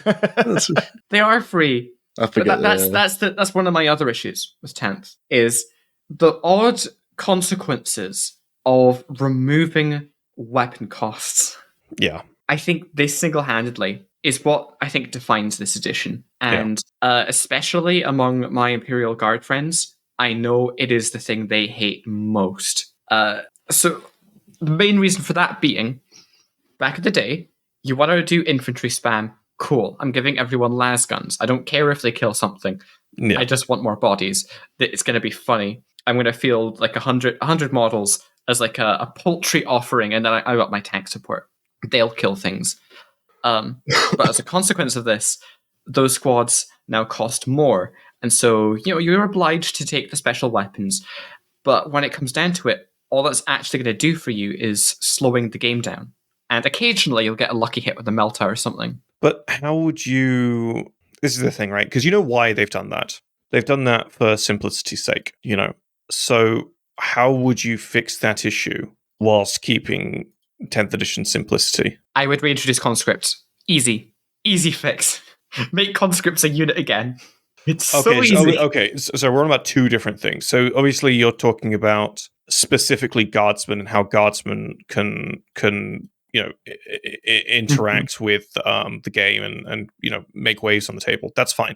They are free. I forget. That's one of my other issues with 10th, is the odd consequences of removing weapon costs. Yeah. I think this single-handedly is what I think defines this edition. And especially among my Imperial Guard friends, I know it is the thing they hate most. So the main reason for that being, back in the day, you want to do infantry spam. Cool. I'm giving everyone las guns. I don't care if they kill something. Yeah. I just want more bodies. It's going to be funny. I'm going to field like 100 models as like a paltry offering, and then I got my tank support. They'll kill things. But as a consequence of this, those squads now cost more. And so, you're obliged to take the special weapons. But when it comes down to it, all that's actually going to do for you is slowing the game down. And occasionally you'll get a lucky hit with a Melta or something. But how would you... This is the thing, right? Because you know why they've done that. They've done that for simplicity's sake, So how would you fix that issue whilst keeping 10th edition simplicity? I would reintroduce conscripts. Easy fix. Make conscripts a unit again. It's so easy. So we're on about 2 different things. So obviously you're talking about specifically Guardsman and how Guardsman can interact with the game and make waves on the table. That's fine.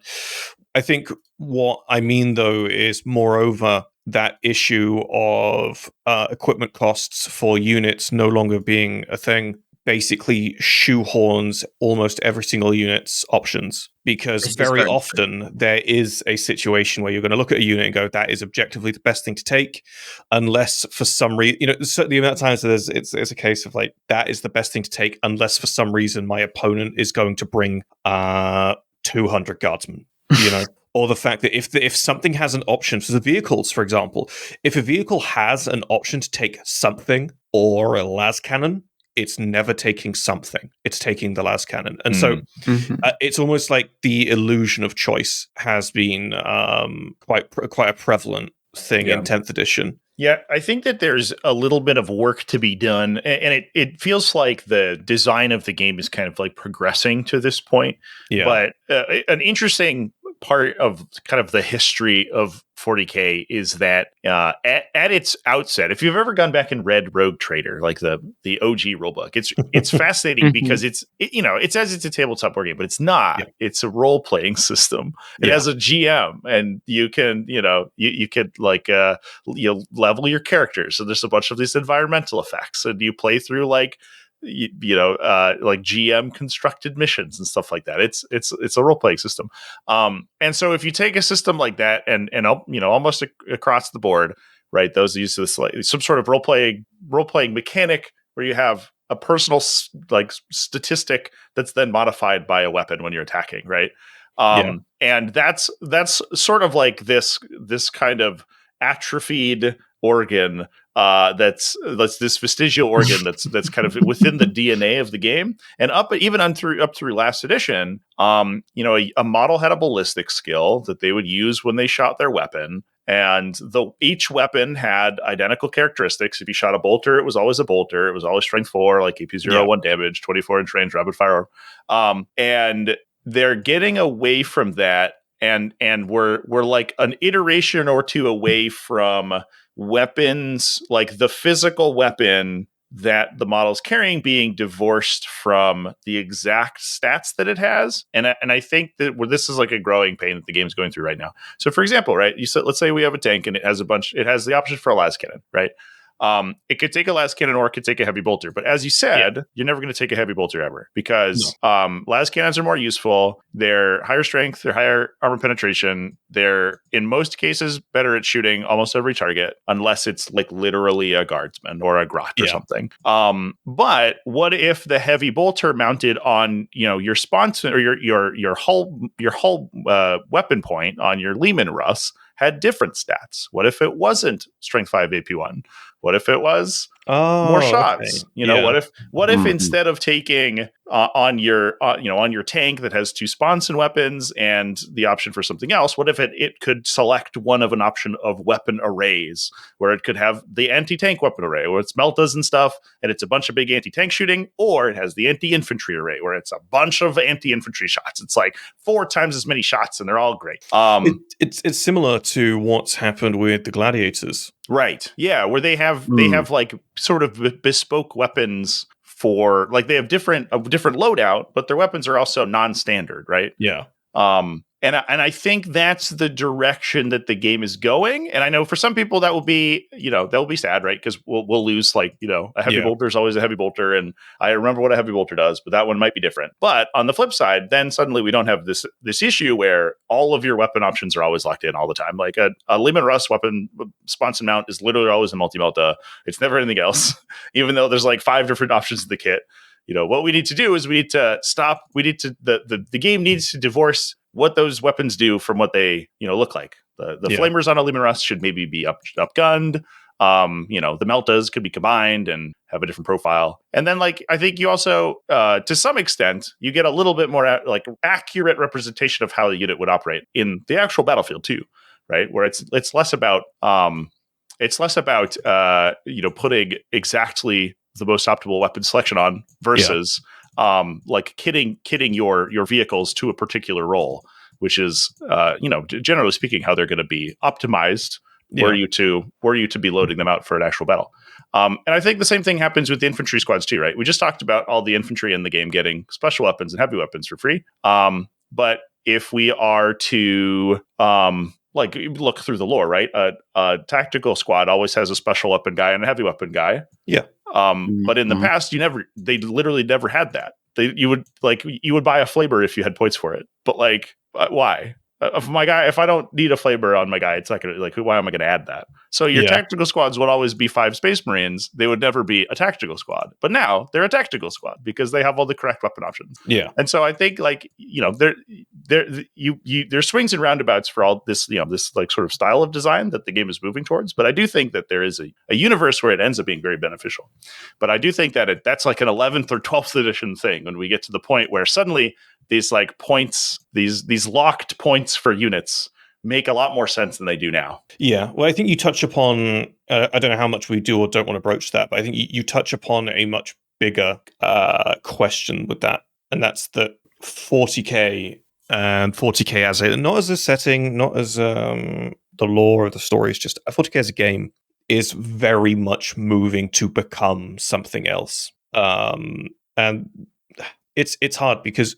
I think what I mean though is moreover that issue of equipment costs for units no longer being a thing basically shoehorns almost every single unit's options, because very often there is a situation where you're going to look at a unit and go, that is objectively the best thing to take, unless for some reason, the amount of times that it's a case of like, that is the best thing to take unless for some reason my opponent is going to bring 200 guardsmen, or the fact that if something has an option for the vehicles, for example, if a vehicle has an option to take something or a las cannon, it's never taking something. It's taking the las cannon. And so it's almost like the illusion of choice has been quite a prevalent thing in 10th edition. Yeah, I think that there's a little bit of work to be done. And it feels like the design of the game is kind of like progressing to this point. Yeah. But an interesting part of kind of the history of 40K is that at its outset, if you've ever gone back and read Rogue Trader, like the OG rulebook, it's fascinating because it says it's a tabletop board game, but it's not. Yeah. It's a role playing system. It has a GM, and you can you could like level your characters. So there's a bunch of these environmental effects, and you play through like GM constructed missions and stuff like that. It's a role playing system. And so if you take a system like that and almost across the board, right, those use this like some sort of role playing mechanic where you have a personal like statistic that's then modified by a weapon when you're attacking, right? And that's sort of like this kind of atrophied organ that's this vestigial organ that's kind of within the DNA of the game. And up through last edition, a model had a ballistic skill that they would use when they shot their weapon. And each weapon had identical characteristics. If you shot a bolter, it was always a bolter. It was always strength 4, like AP 0-1 damage, 24-inch range, rapid fire. And they're getting away from that, and we're like an iteration or two away from weapons, like the physical weapon that the model's carrying being divorced from the exact stats that it has. And I think that this is like a growing pain that the game's going through right now. So for example, right, let's say we have a tank and it has the option for a las cannon, right? It could take a las cannon or it could take a heavy bolter. But as you said, you're never going to take a heavy bolter ever, because las cannons are more useful. They're higher strength, they're higher armor penetration. They're in most cases better at shooting almost every target, unless it's like literally a guardsman or a grot or something. But what if the heavy bolter mounted on your sponsor or your hull weapon point on your Lehman Russ had different stats? What if it wasn't strength 5 AP1? What if it was more shots? Okay. What if instead of taking on your tank that has 2 sponson weapons and the option for something else, what if it could select one of an option of weapon arrays, where it could have the anti-tank weapon array where it's meltas and stuff and it's a bunch of big anti-tank shooting, or it has the anti-infantry array where it's a bunch of anti-infantry shots. It's like 4 times as many shots and they're all great. It's similar to what's happened with the gladiators. Right. Yeah, where they have like sort of bespoke weapons for, like, they have different loadout, but their weapons are also non-standard, right? Yeah. And I think that's the direction that the game is going. And I know for some people that will be, they'll be sad, right? Because we'll lose, like, a heavy bolter is always a heavy bolter, and I remember what a heavy bolter does, but that one might be different. But on the flip side, then suddenly we don't have this issue where all of your weapon options are always locked in all the time. Like a Lehman Russ weapon sponsor mount is literally always a multi-melta. It's never anything else, even though there's like 5 different options in the kit. What we need to do is the game needs to divorce what those weapons do from what they, look like. The flamers on a Lehman Russ should maybe be upgunned. The meltas could be combined and have a different profile. And then, like, I think you also, to some extent, you get a little bit more accurate representation of how the unit would operate in the actual battlefield too, right? Where it's less about putting exactly the most optimal weapon selection on versus like kitting your vehicles to a particular role, which is generally speaking how they're going to be optimized were you to be loading them out for an actual battle. And I think the same thing happens with the infantry squads too, right? We just talked about all the infantry in the game getting special weapons and heavy weapons for free. But if we are to look through the lore, right? A tactical squad always has a special weapon guy and a heavy weapon guy. Yeah. But in the past, they literally never had that. You would buy a flavor if you had points for it. But why? If I don't need a flavor on my guy, it's not gonna, why am I gonna add that? So your tactical squads would always be 5 Space Marines. They would never be a tactical squad. But now they're a tactical squad because they have all the correct weapon options. Yeah. And so I think there's swings and roundabouts for all this, this like sort of style of design that the game is moving towards. But I do think that there is a universe where it ends up being very beneficial. But I do think that that's like an 11th or 12th edition thing when we get to the point where suddenly these like points, these locked points for units make a lot more sense than they do now. Yeah, well, I think you touch upon, I don't know how much we do or don't want to broach that, but I think you touch upon a much bigger question with that, and that's that 40k and 40k as not as a setting, not as the lore of the story, is just 40k as a game is very much moving to become something else. And it's hard because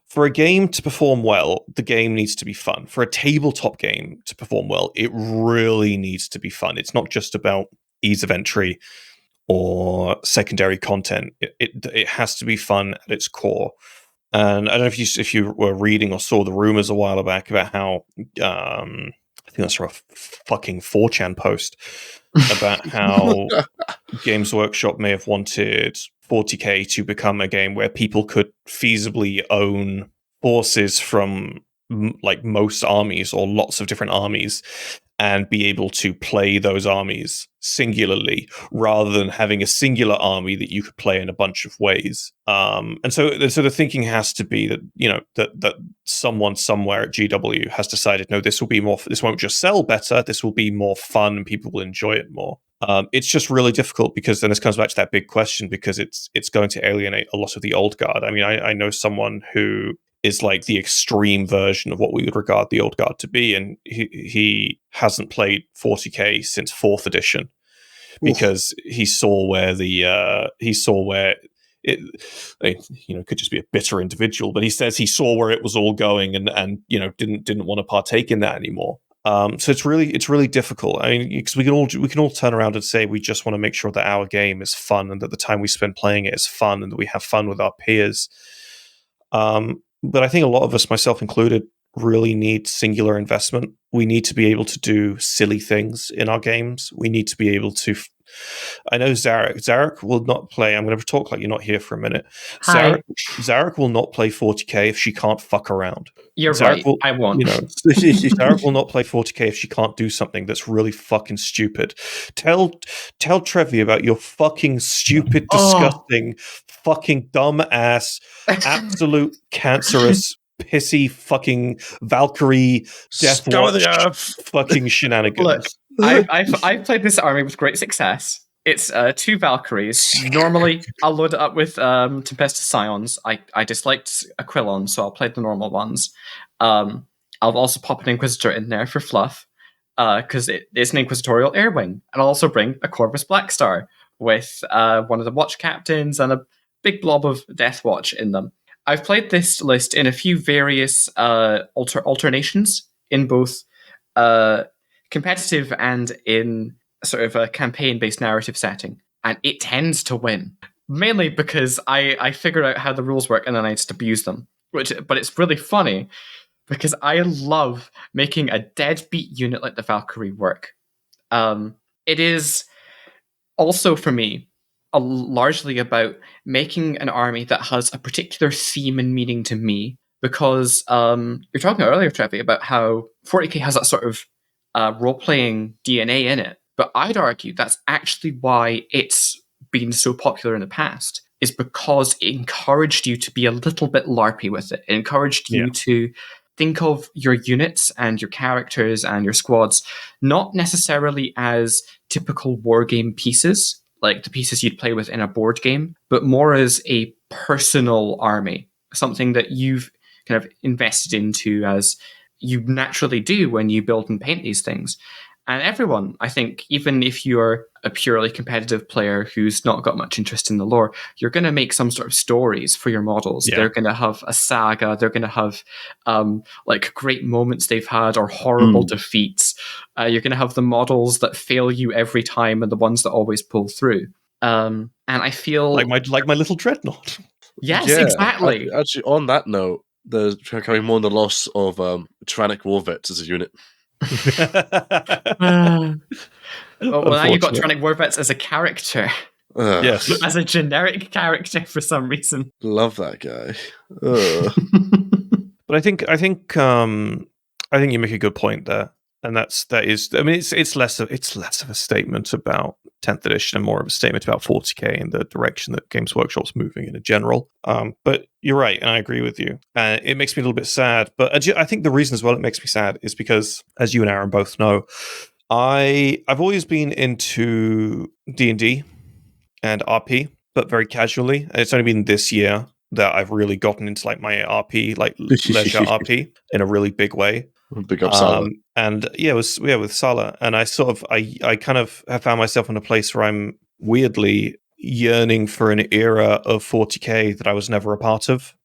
for a game to perform well, the game needs to be fun. For a tabletop game to perform well, it really needs to be fun. It's not just about ease of entry or secondary content. It has to be fun at its core. And I don't know if you were reading or saw the rumors a while back about how I think that's from a fucking 4chan post about how Games Workshop may have wanted 40k to become a game where people could feasibly own forces from like most armies or lots of different armies, and be able to play those armies singularly rather than having a singular army that you could play in a bunch of ways. And so the thinking has to be that, that someone somewhere at GW has decided, no, this won't just sell better, this will be more fun and people will enjoy it more. It's just really difficult because then this comes back to that big question, because it's going to alienate a lot of the old guard. I mean, I know someone who is like the extreme version of what we would regard the old guard to be, and he hasn't played 40k since 4th edition because he saw where it could just be a bitter individual, but he says he saw where it was all going and didn't want to partake in that anymore. So it's really difficult. I mean, because we can all turn around and say we just want to make sure that our game is fun and that the time we spend playing it is fun and that we have fun with our peers. But I think a lot of us, myself included, really need singular investment. We need to be able to do silly things in our games. We need to be able to. I know Zarek will not play. I'm going to talk like you're not here for a minute. Hi. Zarek will not play 40k if she can't fuck around. You're Zarek right. I won't. Zarek will not play 40k if she can't do something that's really fucking stupid. Tell Trevi about your fucking stupid, disgusting, fucking dumb ass, absolute cancerous, pissy fucking Valkyrie Death Watch fucking shenanigans. Look, I've played this army with great success. It's 2 Valkyries. Normally, I'll load it up with Tempestus Scions. I disliked Aquilon, so I'll play the normal ones. I'll also pop an Inquisitor in there for fluff, because it is an Inquisitorial Air Wing. And I'll also bring a Corvus Blackstar with one of the Watch Captains and a big blob of Death Watch in them. I've played this list in a few various alternations in both competitive and in sort of a campaign-based narrative setting, and it tends to win. Mainly because I figure out how the rules work and then I just abuse them. But it's really funny because I love making a deadbeat unit like the Valkyrie work. It is also, for me, largely about making an army that has a particular theme and meaning to me, because you're talking earlier, Trevi, about how 40k has that sort of role-playing DNA in it, but I'd argue that's actually why it's been so popular in the past, is because it encouraged you to be a little bit LARPy with it. It encouraged you to think of your units and your characters and your squads not necessarily as typical wargame pieces, like the pieces you'd play with in a board game, but more as a personal army, something that you've kind of invested into as you naturally do when you build and paint these things. And everyone, I think, even if you're a purely competitive player who's not got much interest in the lore, you're going to make some sort of stories for your models. Yeah. They're going to have a saga. They're going to have like great moments they've had or horrible defeats. You're going to have the models that fail you every time and the ones that always pull through. And I feel like my little dreadnought. Yes, exactly. Actually, on that note, there's coming more on the loss of Tyrannic War Vets as a unit. Well, now you've got Tyrannic War Vets as a character. Yes, as a generic character for some reason. Love that guy. But I think you make a good point there, and that is. I mean, it's less of a statement about 10th edition and more of a statement about 40k and the direction that Games Workshop's moving in general. But you're right, and I agree with you. It makes me a little bit sad, but I think the reason as well it makes me sad is because, as you and Aaron both know, I've always been into D&D and RP, but very casually. And it's only been this year that I've really gotten into like my RP, like leisure RP, in a really big way. Big up Salah. And with Salah, and I kind of have found myself in a place where I'm weirdly yearning for an era of 40k that I was never a part of,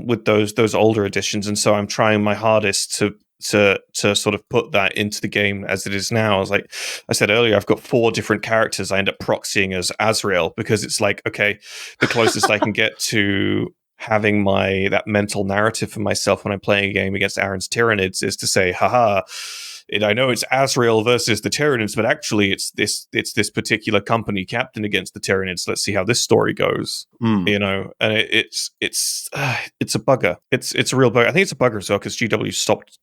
with those older editions, and so I'm trying my hardest to sort of put that into the game as it is now. Like I said earlier, I've got 4 different characters I end up proxying as Azrael, because it's like, okay, the closest I can get to having that mental narrative for myself when I'm playing a game against Aaron's Tyranids is to say, haha, I know it's Azrael versus the Tyranids, but actually it's this particular company captain against the Tyranids. Let's see how this story goes. You know, and it's a bugger. It's a real bugger. I think it's a bugger as well because GW stopped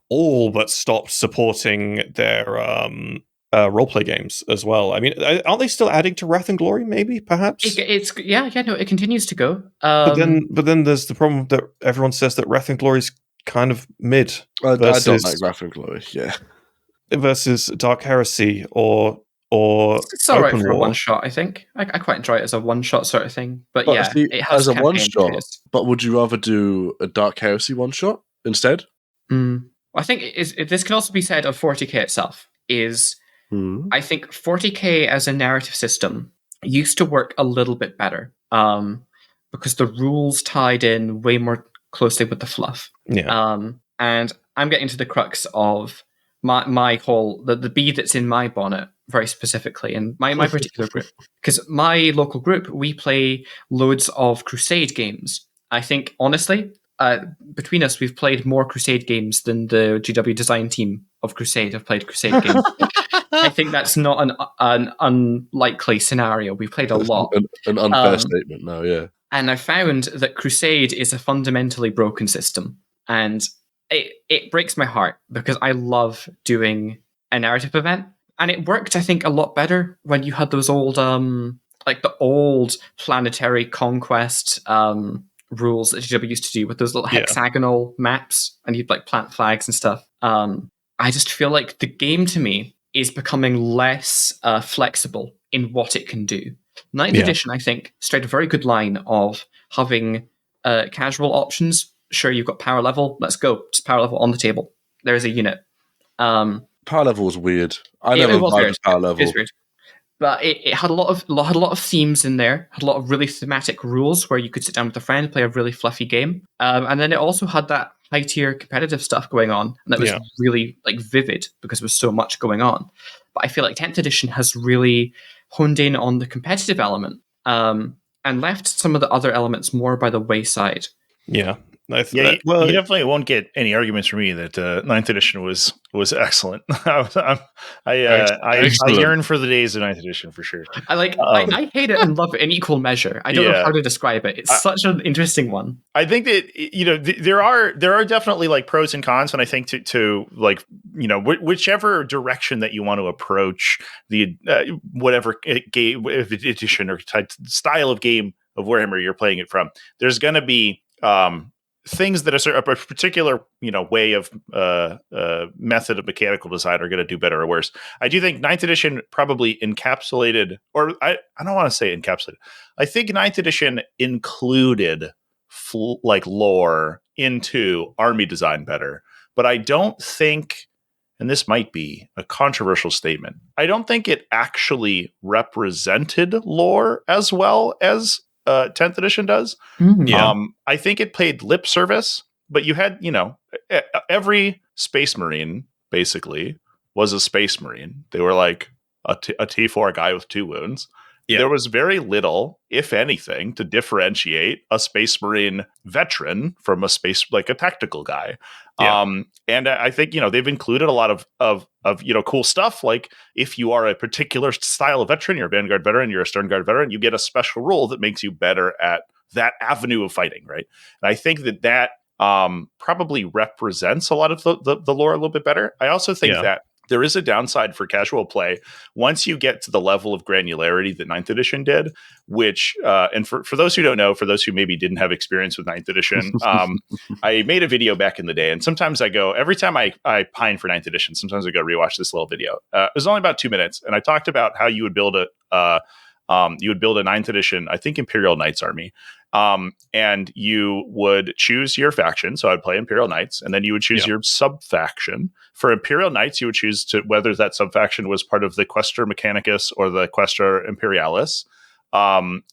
all but stopped supporting their roleplay games as well. I mean, aren't they still adding to Wrath and Glory? Maybe, perhaps. It continues to go. But then there's the problem that everyone says that Wrath and Glory's kind of mid. I don't like Wrath and Glory. Yeah, versus Dark Heresy or it's all right Open for War. a one shot. I think I quite enjoy it as a one shot sort of thing. But yeah, see, it has as a one shot. phase. But would you rather do a Dark Heresy one shot instead? I think this can also be said of 40k itself. I think 40k as a narrative system used to work a little bit better because the rules tied in way more closely with the fluff. Yeah. And I'm getting to the crux of my whole the bee that's in my bonnet very specifically, and my particular group, because my local group, we play loads of Crusade games. I think honestly, between us, we've played more Crusade games than the GW design team of Crusade have played Crusade games. I think that's not an unlikely scenario. We've played a lot. An unfair statement, no, yeah. And I found that Crusade is a fundamentally broken system, and it breaks my heart because I love doing a narrative event, and it worked, I think, a lot better when you had those old, like the old planetary conquest rules that GW used to do with those little hexagonal maps, and you'd like plant flags and stuff. I just feel like the game to me is becoming less flexible in what it can do. Ninth edition, I think, strayed a very good line of having casual options. Sure, you've got power level. Let's go. Just power level on the table. There's a unit. Power level was weird. I never played power level. It was weird. But it had a lot of themes in there. Had a lot of really thematic rules where you could sit down with a friend, play a really fluffy game, and then it also had that high tier competitive stuff going on, and that was really like vivid because there was so much going on. But I feel like 10th edition has really honed in on the competitive element and left some of the other elements more by the wayside. Yeah. You definitely won't get any arguments from me that 9th edition was excellent. I yearn for the days of 9th edition for sure. I hate it and love it in equal measure. I don't know how to describe it. It's such an interesting one. I think that there are definitely like pros and cons, and I think to like whichever direction that you want to approach the whatever game edition or type style of game of Warhammer you're playing it from, there's going to be things that a particular way of method of mechanical design are going to do better or worse. I do think 9th edition probably encapsulated, or I don't want to say encapsulated. I think 9th edition included lore into army design better, but I don't think, and this might be a controversial statement, I don't think it actually represented lore as well as 10th edition does. I think it played lip service, but you had, every Space Marine basically was a Space Marine. They were like a T4 guy with 2 wounds. Yeah. There was very little, if anything, to differentiate a Space Marine veteran from a tactical guy. Yeah. And I think, they've included a lot of cool stuff. Like if you are a particular style of veteran, you're a Vanguard veteran, you're a Stern Guard veteran, you get a special role that makes you better at that avenue of fighting, right? And I think that probably represents a lot of the lore a little bit better. I also think that there is a downside for casual play once you get to the level of granularity that 9th edition did, which, and for those who don't know, for those who maybe didn't have experience with 9th edition, I made a video back in the day, and sometimes every time I pine for 9th edition, sometimes I go rewatch this little video. It was only about 2 minutes, and I talked about how you would build a 9th edition, I think Imperial Knights army. And you would choose your faction. So I'd play Imperial Knights, and then you would choose your sub-faction. For Imperial Knights, you would choose to whether that sub-faction was part of the Questor Mechanicus or the Questor Imperialis.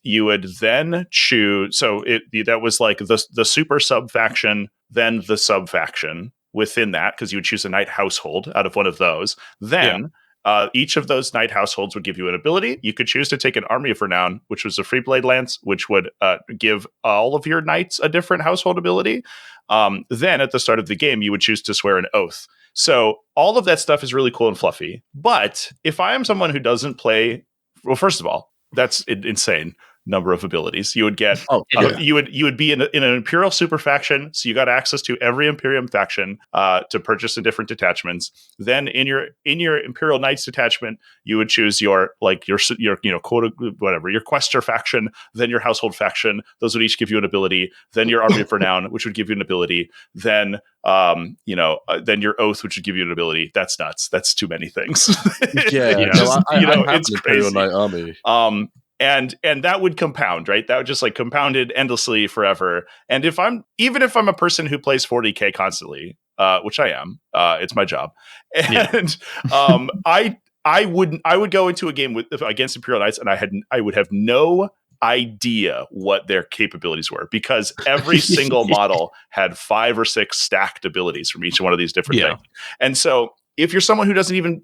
You would then choose, that was like the super sub-faction, then the sub-faction within that, because you would choose a knight household out of one of those. Then each of those knight households would give you an ability. You could choose to take an Army of Renown, which was a free blade lance, which would give all of your knights a different household ability. Then at the start of the game, you would choose to swear an oath. So all of that stuff is really cool and fluffy. But if I am someone who doesn't play, well, first of all, that's insane. number of abilities. You would get you would be in an Imperial super faction, so you got access to every Imperium faction to purchase the different detachments. Then in your Imperial Knights detachment, you would choose your quota, whatever, your Quester faction, then your Household faction. Those would each give you an ability. Then your Army of Renown, which would give you an ability. Then then your Oath, which would give you an ability. That's nuts. That's too many things. It's crazy. Knight army. And that would compound, right? That would just like compounded endlessly forever. And if I'm a person who plays 40K constantly, which I am, it's my job. And I would go into a game against Imperial Knights, and I would have no idea what their capabilities were, because every single model had 5 or 6 stacked abilities from each one of these different things. And so if you're someone who doesn't even,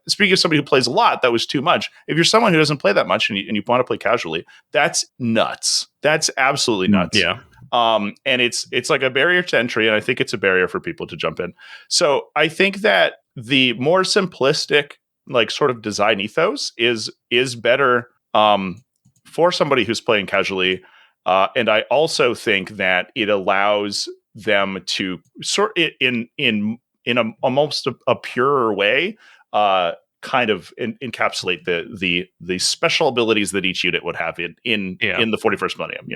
speaking of somebody who plays a lot, that was too much. If you're someone who doesn't play that much and you want to play casually, that's nuts. That's absolutely nuts. Yeah. And it's like a barrier to entry, and I think it's a barrier for people to jump in. So I think that the more simplistic, like sort of design ethos is better for somebody who's playing casually. And I also think that it allows them to sort it in a almost a purer way, kind of encapsulate the special abilities that each unit would have in the 41st millennium.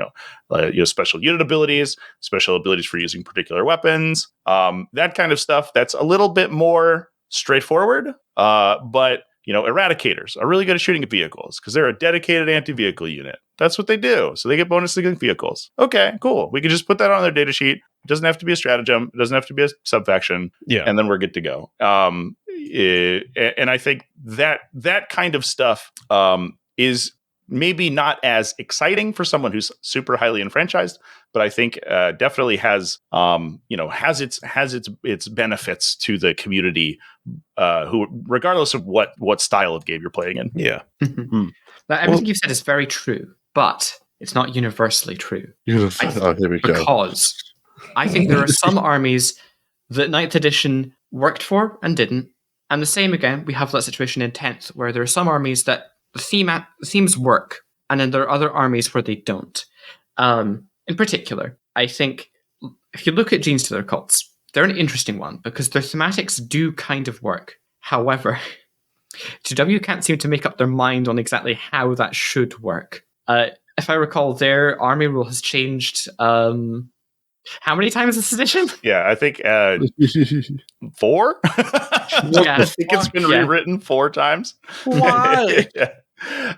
Special unit abilities, special abilities for using particular weapons, that kind of stuff. That's a little bit more straightforward, but Eradicators are really good at shooting at vehicles because they're a dedicated anti-vehicle unit. That's what they do. So they get bonus against vehicles. Okay, cool. We can just put that on their data sheet. It doesn't have to be a stratagem. It doesn't have to be a sub-faction. Yeah. And then we're good to go. And I think that kind of stuff is maybe not as exciting for someone who's super highly enfranchised, but I think definitely has its benefits to the community, who, regardless of what style of game you're playing in. Yeah. Now, everything you've said is very true, but it's not universally true. Here we go. Because I think there are some armies that 9th edition worked for and didn't. And the same again, we have that situation in 10th, where there are some armies that the themes work, and then there are other armies where they don't. In particular, I think if you look at Genes to their Cults, they're an interesting one because their thematics do kind of work. However, GW can't seem to make up their mind on exactly how that should work. If I recall, their army rule has changed how many times this edition? Yeah, I think 4? I think it's been rewritten 4 times. Why?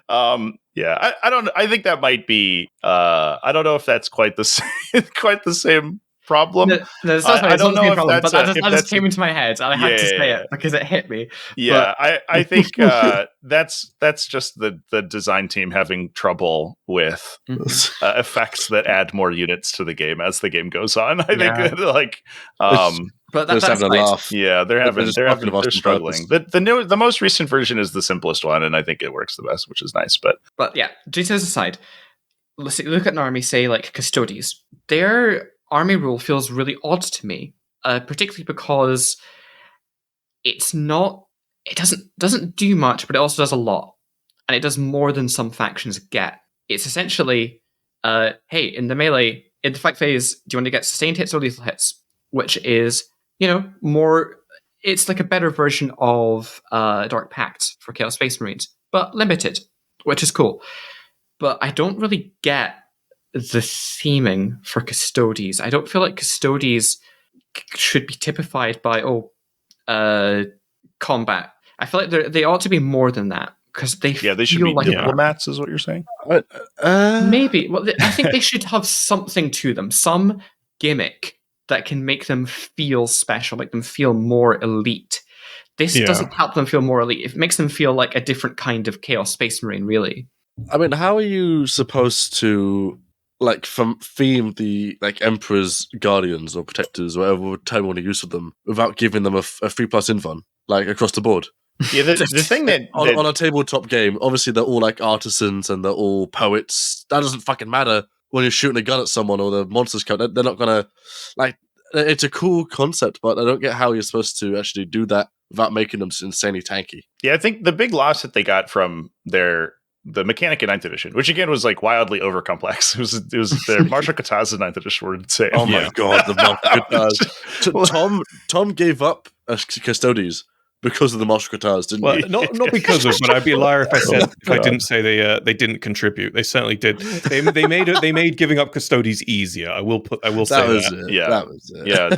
I don't. I think that might be. I don't know if that's quite the same problem. No, I don't know if problem, but that just came into my head. And I had to say it because it hit me. Yeah, I think that's just the design team having trouble with effects that add more units to the game as the game goes on. I think but that's having a laugh. Yeah, they're struggling. The most recent version is the simplest one, and I think it works the best, which is nice. But yeah, details aside, let's look at an army, say like Custodes. Their army rule feels really odd to me, particularly because it doesn't do much, but it also does a lot, and it does more than some factions get. It's essentially, hey, in the melee, in the fight phase, do you want to get sustained hits or lethal hits? Which is, more. It's like a better version of Dark Pact for Chaos Space Marines, but limited, which is cool. But I don't really get the theming for Custodes. I don't feel like Custodes should be typified by combat. I feel like they ought to be more than that because they should be like diplomats, is what you're saying. Maybe. Well, I think they should have something to them, some gimmick that can make them feel special, make them feel more elite. This doesn't help them feel more elite. It makes them feel like a different kind of Chaos Space Marine, really. I mean, how are you supposed to theme the Emperor's Guardians or Protectors, or whatever term you want to use for them, without giving them a 3+ invuln, across the board? Yeah, the thing that on a tabletop game, obviously they're all artisans and they're all poets. That doesn't fucking matter when you're shooting a gun at someone or the monsters come. They're not gonna it's a cool concept, but I don't get how you're supposed to actually do that without making them insanely tanky. Yeah, I think the big loss that they got from their the mechanic in 9th edition, which again was like wildly overcomplex. It was their martial katas in 9th edition were insane. Oh my god, the martial katas. Tom gave up Custodes because of the martial katas, didn't he? Not because of, but I'd be a liar if I said I didn't say they didn't contribute. They certainly did. They made giving up Custodes easier. I will say that. Yeah, that was it. Yeah,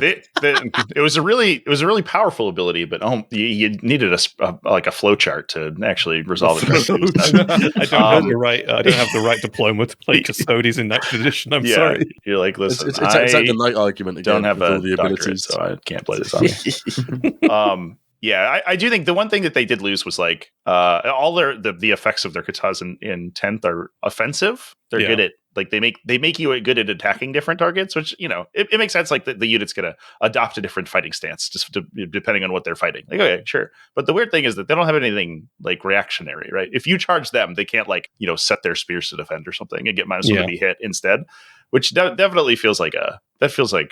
it was a really powerful ability, but you needed a flowchart to actually resolve it. I don't have the right diploma to play Custodes in that edition. I'm sorry. You're like, listen, it's like the knight argument. Again, don't have all the abilities, so I can't play this on. Yeah, I do think the one thing that they did lose was like all the effects of their katas in 10th are offensive. They're good at like they make you good at attacking different targets, which it makes sense. Like the unit's gonna adopt a different fighting stance just depending on what they're fighting. Like, okay, sure, but the weird thing is that they don't have anything like reactionary, right? If you charge them, they can't set their spears to defend or something and get -1 to be hit instead, which definitely feels like I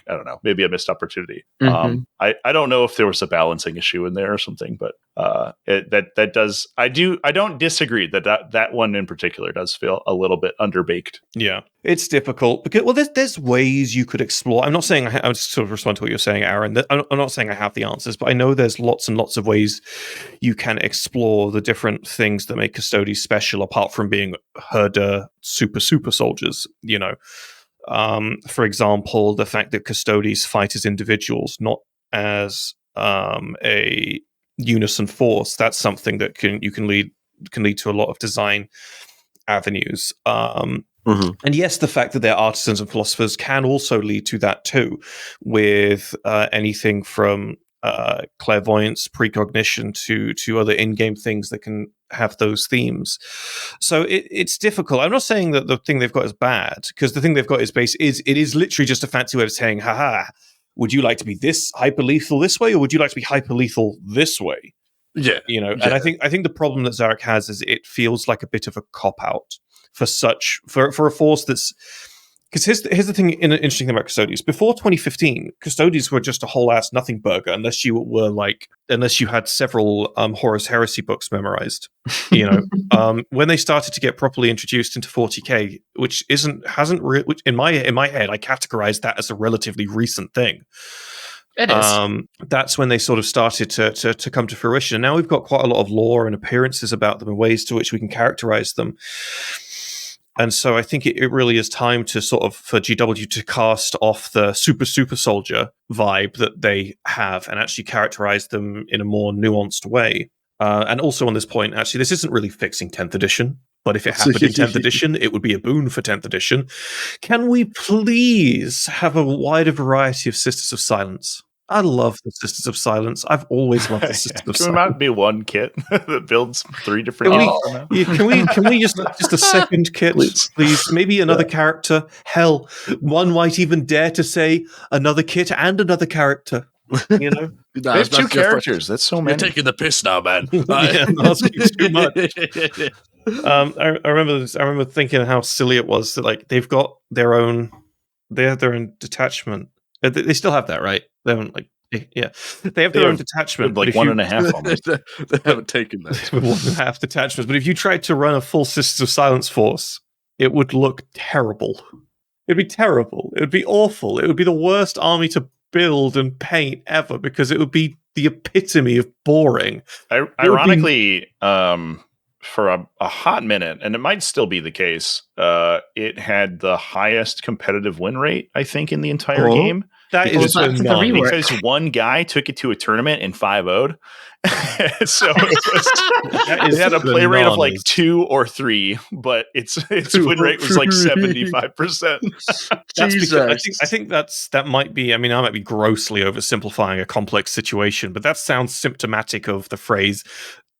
don't know, maybe a missed opportunity. Mm-hmm. I don't know if there was a balancing issue in there or something, but that does. I don't disagree that one in particular does feel a little bit underbaked. Yeah, it's difficult because there's ways you could explore. I'm not saying I would sort of respond to what you're saying, Aaron. I'm not saying I have the answers, but I know there's lots and lots of ways you can explore the different things that make Custodes special, apart from being herder super soldiers. For example, the fact that Custodes fight as individuals, not as a unison force. That's something that can lead to a lot of design avenues. And yes, the fact that they're artisans and philosophers can also lead to that too, with anything from clairvoyance, precognition to other in-game things that can have those themes. So it's difficult. I'm not saying that the thing they've got is bad, because the thing they've got is literally just a fancy way of saying, haha, would you like to be this hyper-lethal this way, or would you like to be hyper-lethal this way? Yeah. And I think the problem that Zarek has is it feels like a bit of a cop-out for a force that's... Because here's the thing, interesting thing about Custodes. Before 2015, Custodes were just a whole ass nothing burger, unless you had several Horus Heresy books memorized. When they started to get properly introduced into 40k, which in my head, I categorize that as a relatively recent thing. It is. That's when they sort of started to come to fruition. And now we've got quite a lot of lore and appearances about them and ways to which we can characterize them. And so I think it really is time to for GW to cast off the super soldier vibe that they have and actually characterize them in a more nuanced way. And also on this point, actually, this isn't really fixing 10th edition, but if it happened in 10th edition, it would be a boon for 10th edition. Can we please have a wider variety of Sisters of Silence? I love the Sisters of Silence. I've always loved the Sisters of Silence. Can it not be one kit that builds 3 different units? Can we just a second kit, please? Maybe another character. Hell, one might even dare to say another kit and another character. There's 2 characters. That's so many. You're taking the piss now, man. That's too much. I remember thinking how silly it was that they've got their own detachment. They still have that, right? They haven't they have their own detachment, but 1.5 almost. They haven't taken that. 1.5 detachments. But if you tried to run a full Sisters of Silence force, it would look terrible. It'd be terrible. It would be awful. It would be the worst army to build and paint ever, because it would be the epitome of boring. Ironically, for a hot minute, and it might still be the case, it had the highest competitive win rate, I think, in the entire game. That is because one guy took it to a tournament and 5-0'd. So it had a play rate of 2 or 3, but its win rate was 75%. I think that might be. I mean, I might be grossly oversimplifying a complex situation, but that sounds symptomatic of the phrase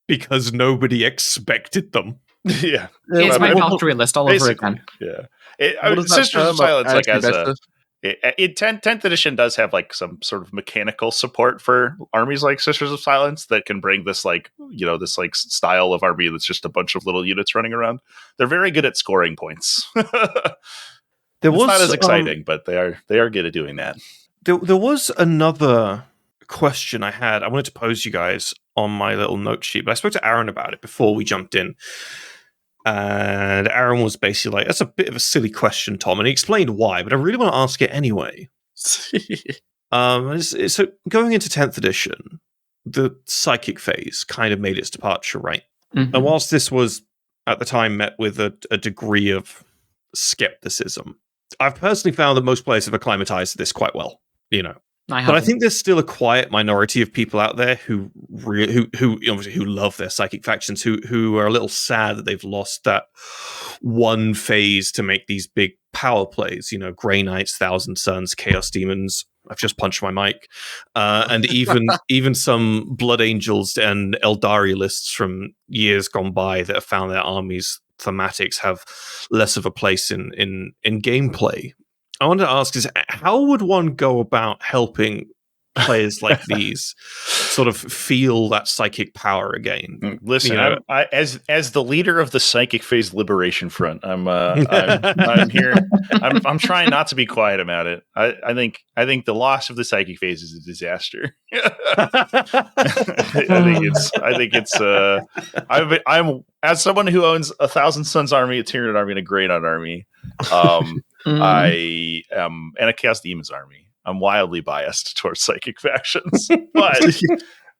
"because nobody expected them." Yeah, it's my Valkyrie list all over again. Yeah, Sisters of Silence as a. 10th edition does have some sort of mechanical support for armies like Sisters of Silence that can bring this this style of army that's just a bunch of little units running around. They're very good at scoring points. It's not as exciting, but they are good at doing that. There was another question I had. I wanted to pose you guys on my little note sheet, but I spoke to Aaron about it before we jumped in. And Aaron was basically like, that's a bit of a silly question, Tom. And he explained why, but I really want to ask it anyway. So going into 10th edition, the psychic phase kind of made its departure, right? Mm-hmm. And whilst this was, at the time, met with a degree of skepticism, I've personally found that most players have acclimatized to this quite well, But I think there's still a quiet minority of people out there who obviously love their psychic factions, who are a little sad that they've lost that one phase to make these big power plays. Grey Knights, Thousand Suns, Chaos Demons. I've just punched my mic, and even some Blood Angels and Eldari lists from years gone by that have found their armies' thematics have less of a place in gameplay. I wanted to ask is how would one go about helping players like these sort of feel that psychic power again? Listen, I as the leader of the Psychic Phase Liberation Front, I'm here. I'm trying not to be quiet about it. I think the loss of the Psychic Phase is a disaster. I'm as someone who owns a Thousand Suns army, a Tyranid army, and a Grey Knight army. I am and a Chaos Demons army. I'm wildly biased towards psychic factions,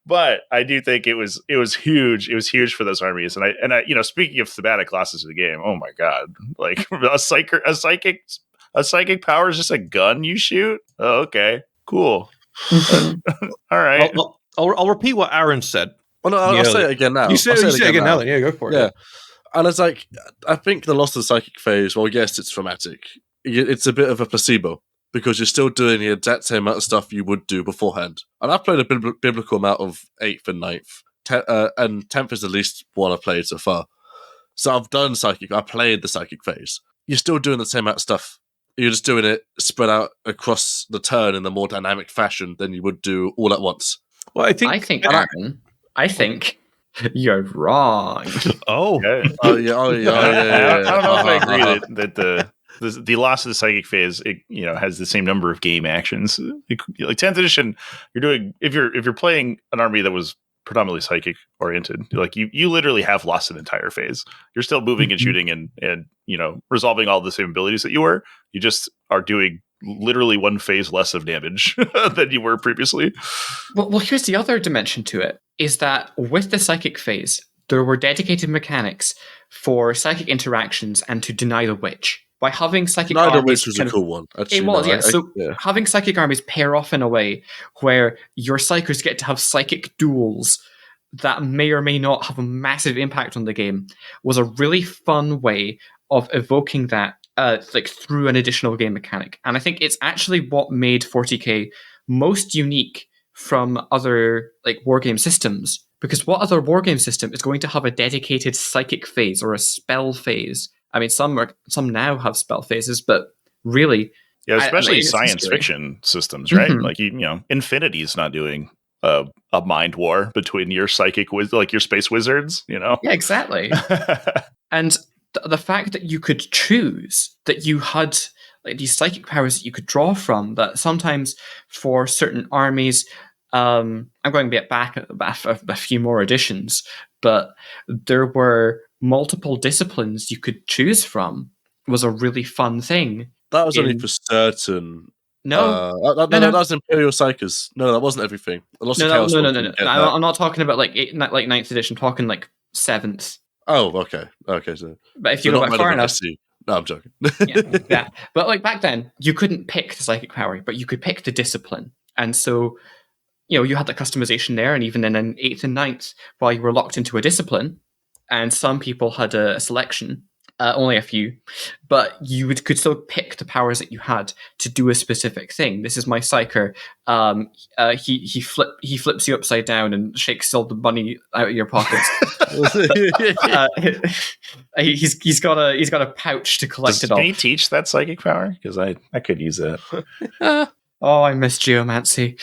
but I do think it was huge. It was huge for those armies, and I speaking of thematic classes of the game, oh my god, like a psychic power is just a gun you shoot. Oh, okay, cool. All right. I'll repeat what Aaron said. Well, no, I'll say it again now. You say it again now. Then yeah, go for it. Yeah. And it's like, I think the loss of the psychic phase, well, yes, it's thematic. It's a bit of a placebo because you're still doing the exact same amount of stuff you would do beforehand. And I've played a biblical amount of 8th and 9th. And 10th is the least one I've played so far. So I've done psychic. I played the psychic phase. You're still doing the same amount of stuff. You're just doing it spread out across the turn in a more dynamic fashion than you would do all at once. Well, I think Aaron, you're wrong. Oh yeah. I don't know if I agree that the loss of the psychic phase has the same number of game actions. Like 10th edition, you're doing if you're playing an army that was predominantly psychic oriented, like you literally have lost an entire phase. You're still moving and shooting and resolving all the same abilities that you were. You just are doing literally one phase less of damage than you were previously. Well, here's the other dimension to it, is that with the psychic phase, there were dedicated mechanics for psychic interactions and to deny the witch. By having psychic armies... Deny the witch was a cool one. Actually, it was, yeah. Having psychic armies pair off in a way where your psychers get to have psychic duels that may or may not have a massive impact on the game was a really fun way of evoking that through an additional game mechanic. And I think it's actually what made 40k most unique from other wargame systems, because what other wargame system is going to have a dedicated psychic phase or a spell phase? I mean, some now have spell phases, but really, yeah, especially science fiction systems, right? Mm-hmm. Like Infinity's not doing a mind war between your psychic your space wizards, Yeah, exactly. And the fact that you could choose, that you had these psychic powers that you could draw from, that sometimes for certain armies, I'm going to get back a few more editions, but there were multiple disciplines you could choose from, was a really fun thing. That was only for certain. No. That was Imperial Psychers. No, that wasn't everything. No. I'm not talking about 9th edition. I'm talking 7th. Oh, okay. So, but if you go back far enough, no, I'm joking. yeah. But back then, you couldn't pick the psychic power, but you could pick the discipline, and so you had the customization there. And even in 8th and 9th, while you were locked into a discipline, and some people had a selection, only a few, but you could still pick the powers that you had to do a specific thing. This is my psyker. He flips you upside down and shakes all the money out of your pockets. He's got a pouch to collect it all. Can you teach that psychic power? Because I could use that. I miss geomancy.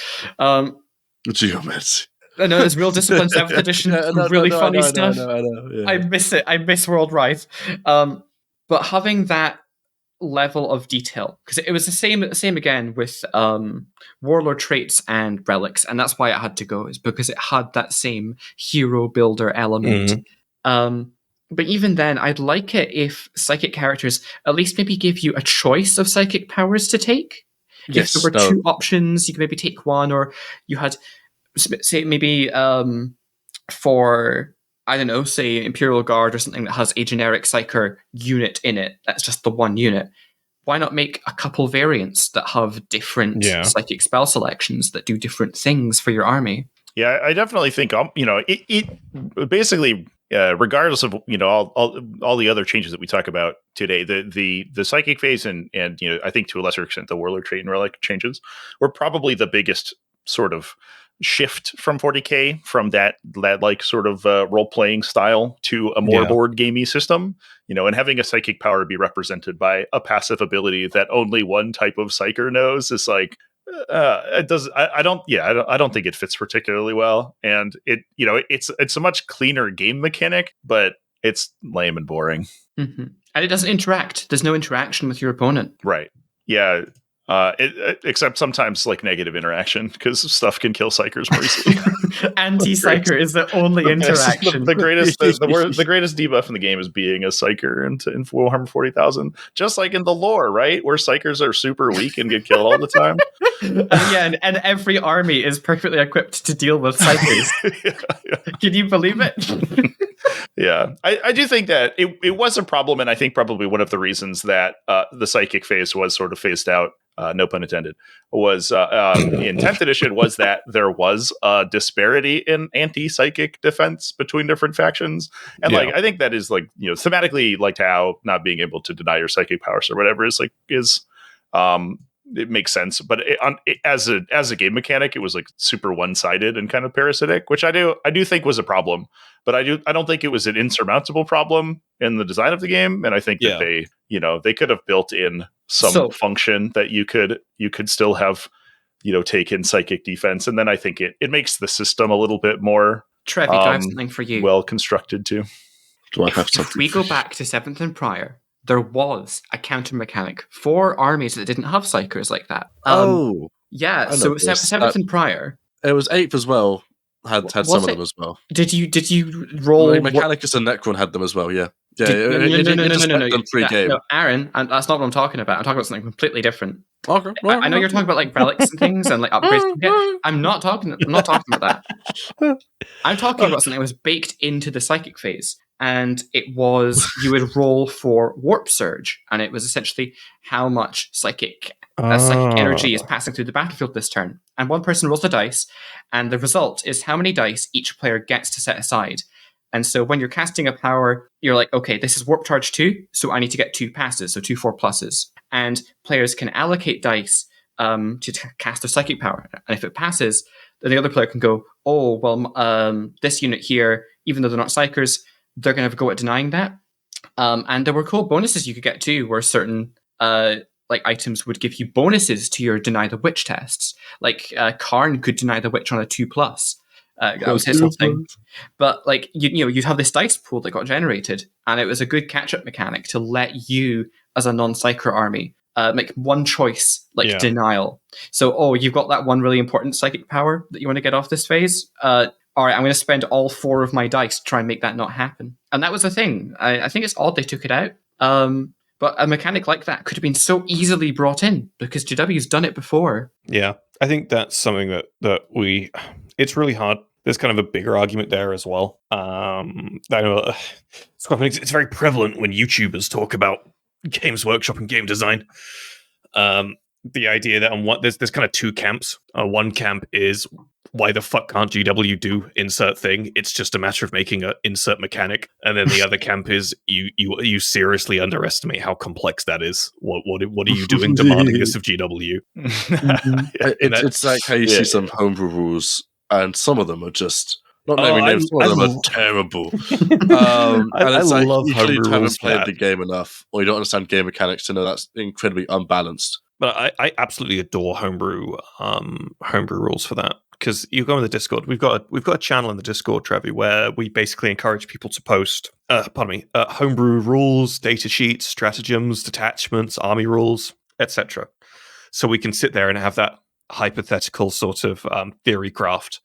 Geomancy. No, there's real discipline 7th edition. Really funny stuff. Yeah. I miss it. I miss World Rise. But having that level of detail, because it was the same again with warlord traits and relics, and that's why it had to go, is because it had that same hero builder element. But even then, I'd like it if psychic characters at least maybe give you a choice of psychic powers to take. If there were two options, you could maybe take one, or you had, say, maybe for, I don't know, say Imperial Guard or something that has a generic Psyker unit in it, that's just the one unit. Why not make a couple variants that have different psychic spell selections that do different things for your army? Yeah, I definitely think, it basically, regardless of, all the other changes that we talk about today, the psychic phase and I think to a lesser extent the warlord trait and relic changes were probably the biggest sort of shift from 40K, from that like sort of role-playing style to a more board gamey system, and having a psychic power be represented by a passive ability that only one type of psyker knows is like, it does. I don't think it fits particularly well, and it's a much cleaner game mechanic, but it's lame and boring. Mm-hmm. And it doesn't interact. There's no interaction with your opponent. Right. Yeah. Except sometimes like negative interaction, because stuff can kill psychers more easily. Anti-psyker is the only interaction. The greatest debuff in the game is being a psyker in Warhammer 40,000. Just like in the lore, right? Where psykers are super weak and get killed all the time. And every army is perfectly equipped to deal with psykers. Can you believe it? Yeah, I do think that it was a problem, and I think probably one of the reasons that the psychic phase was sort of phased out, no pun intended, was in 10th edition, was that there was a disparity in anti-psychic defense between different factions. And like, I think that is like, thematically, like how not being able to deny your psychic powers or whatever is it makes sense. But as a game mechanic, it was like super one-sided and kind of parasitic, which I do think was a problem. But I don't think it was an insurmountable problem in the design of the game. And I think that they could have built in some function that you could still have, take in psychic defense. And then I think it makes the system a little bit more Trevi, I have something for you. Well constructed too. Do I have something? If we go back to 7th and prior, there was a counter mechanic for armies that didn't have psychers like that. So 7th and prior. It was 8th as well. Had some of them as well. Did you roll? Mechanicus and Necron had them as well. Yeah. No. Pre-game. No, Aaron, and that's not what I'm talking about. I'm talking about something completely different. Okay. I know you're talking about like relics and things and like upgrades. I'm not talking about that. I'm talking about something that was baked into the psychic phase. And it was, you would roll for Warp Surge, and it was essentially how much psychic energy is passing through the battlefield this turn. And one person rolls the dice, and the result is how many dice each player gets to set aside. And so when you're casting a power, you're like, okay, this is Warp Charge 2, so I need to get 2 passes, so 2 4+. And players can allocate dice to cast a psychic power. And if it passes, then the other player can go, oh, well, this unit here, even though they're not psychers, they're going to have a go at denying that. And there were cool bonuses you could get too, where certain items would give you bonuses to your Deny the Witch tests. Like Karn could deny the Witch on a 2+. That was his whole thing. But like you'd have this dice pool that got generated, and it was a good catch-up mechanic to let you, as a non-psyker army, make one choice, denial. So, you've got that one really important psychic power that you want to get off this phase. All right, I'm going to spend all 4 of my dice to try and make that not happen. And that was the thing. I think it's odd they took it out. But a mechanic like that could have been so easily brought in because GW's done it before. Yeah, I think that's something that it's really hard. There's kind of a bigger argument there as well. I know it's very prevalent when YouTubers talk about Games Workshop and game design. The idea that there's kind of 2 camps. One camp is, why the fuck can't GW do insert thing? It's just a matter of making an insert mechanic. And then the other camp is, you seriously underestimate how complex that is. What are you doing demanding this of GW? It's like how you see some homebrew rules, and some of them are just not naming names. Some of them are terrible. And it's like you haven't played the game enough, or you don't understand game mechanics to know that's incredibly unbalanced. But I absolutely adore homebrew rules for that. Because you go in the Discord, we've got a channel in the Discord, Trevi, where we basically encourage people to post, homebrew rules, data sheets, stratagems, detachments, army rules, etc. So we can sit there and have that hypothetical sort of theory craft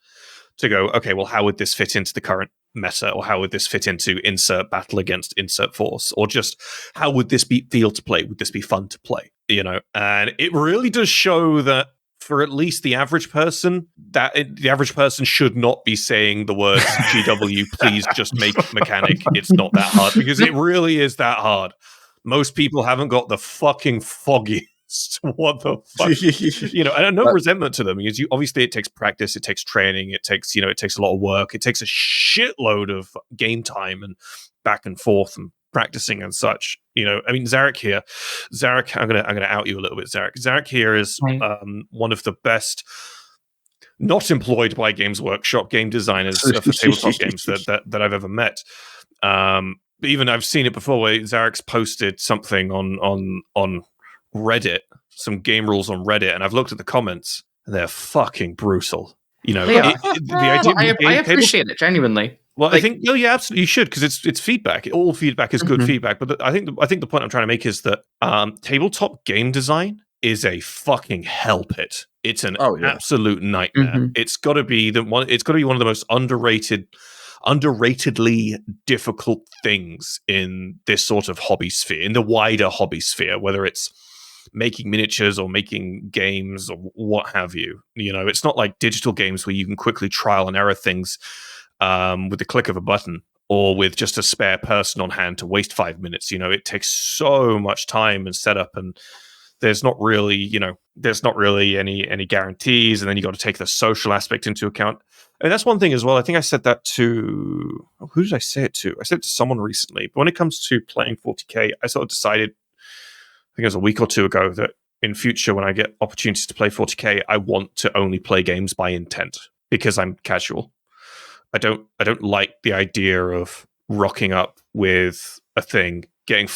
to go, okay, well, how would this fit into the current meta, or how would this fit into insert battle against insert force, or just how would this feel to play? Would this be fun to play? And it really does show that for at least the average person, the average person should not be saying the words GW, please just make mechanic. It's not that hard, because it really is that hard. Most people haven't got the fucking foggiest. What the fuck? And no resentment to them, because obviously it takes practice, it takes training, it takes a lot of work, it takes a shitload of game time and back and forth and practicing and such. Zarek here. Zarek, I'm gonna out you a little bit, Zarek. Zarek here is one of the best not employed by Games Workshop game designers for tabletop games that I've ever met. Even I've seen it before where Zarek's posted something on Reddit, some game rules on Reddit, and I've looked at the comments and they're fucking brutal. I appreciate it genuinely. Well, I think absolutely you should, because it's feedback. All feedback is good feedback. But I think the point I'm trying to make is that tabletop game design is a fucking hell pit. It's an absolute nightmare. It's got to be It's got to be one of the most underratedly difficult things in this sort of hobby sphere, in the wider hobby sphere, whether it's making miniatures or making games or what have you. It's not like digital games where you can quickly trial and error things with the click of a button, or with just a spare person on hand to waste 5 minutes. It takes so much time and setup, and there's not really any guarantees, and then you got to take the social aspect into account. And that's one thing as well. I think I said that to who did I say it to? I said it to someone recently. But when it comes to playing 40k, I sort of decided, I think it was a week or two ago, that in future when I get opportunities to play 40k, I want to only play games by intent, because I'm casual. I don't like the idea of rocking up with a thing, getting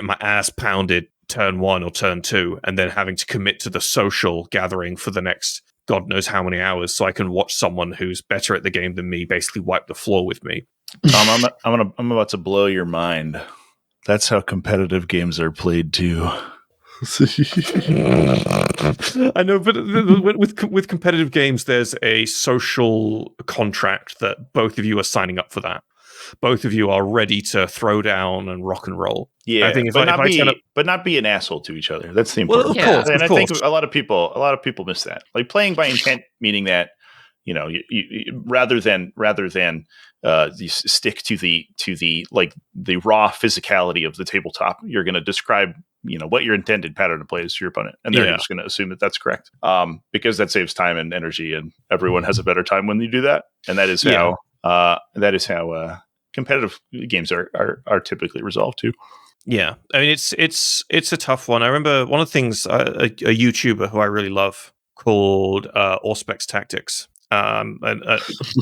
my ass pounded turn 1 or turn 2, and then having to commit to the social gathering for the next God knows how many hours, so I can watch someone who's better at the game than me basically wipe the floor with me. Tom, I'm about to blow your mind. That's how competitive games are played too. I know, but with competitive games, there's a social contract that both of you are signing up for that. Both of you are ready to throw down and rock and roll. Yeah, I think but not be an asshole to each other. That's the important. Well, of course, I think a lot of people miss that. Like playing by intent, meaning that you rather than you stick to the like the raw physicality of the tabletop, you're going to describe what your intended pattern of play is to your opponent, and they're just going to assume that that's correct, because that saves time and energy, and everyone has a better time when you do that. And that is how competitive games are typically resolved too. Yeah, I mean it's a tough one. I remember one of the things a YouTuber who I really love called Auspex Tactics. And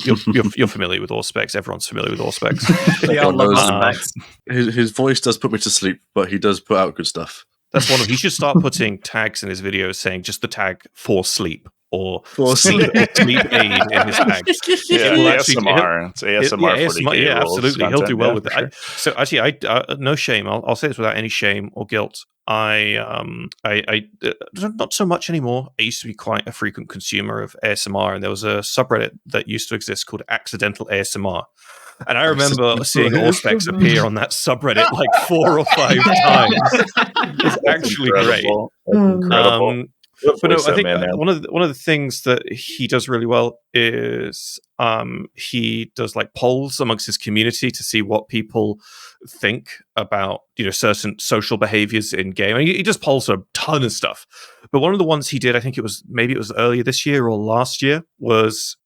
you're familiar with Auspex. Everyone's familiar with Auspex. His voice does put me to sleep, but he does put out good stuff. That's one of. He should start putting tags in his videos saying just the tag for sleep or sleep aid in his tags. ASMR. It's ASMR. Yeah, absolutely. He'll do well with it. Sure. So actually, I no shame. I'll say this without any shame or guilt. I not so much anymore. I used to be quite a frequent consumer of ASMR, and there was a subreddit that used to exist called Accidental ASMR. And I remember seeing Auspex appear on that subreddit like 4 or 5 times. It's actually great. Incredible. But no, I think one of the things that he does really well is he does like polls amongst his community to see what people think about certain social behaviors in game. I mean, he just polls a ton of stuff. But one of the ones he did, I think it was earlier this year or last year, was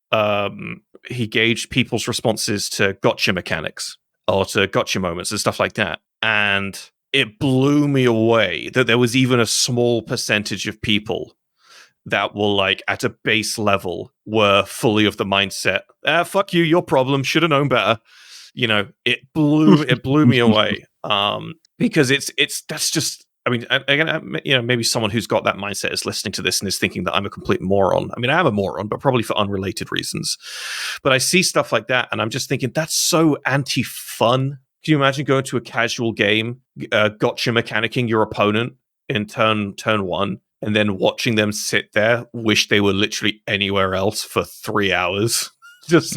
he gauged people's responses to gotcha mechanics or to gotcha moments and stuff like that. And it blew me away that there was even a small percentage of people that were like at a base level were fully of the mindset, fuck you, your problem, should have known better. It blew me away. Because that's just, I mean, again, maybe someone who's got that mindset is listening to this and is thinking that I'm a complete moron. I mean, I am a moron, but probably for unrelated reasons. But I see stuff like that and I'm just thinking that's so anti-fun. Can you imagine going to a casual game, gotcha mechanicking your opponent in turn 1, and then watching them sit there, wish they were literally anywhere else for 3 hours, just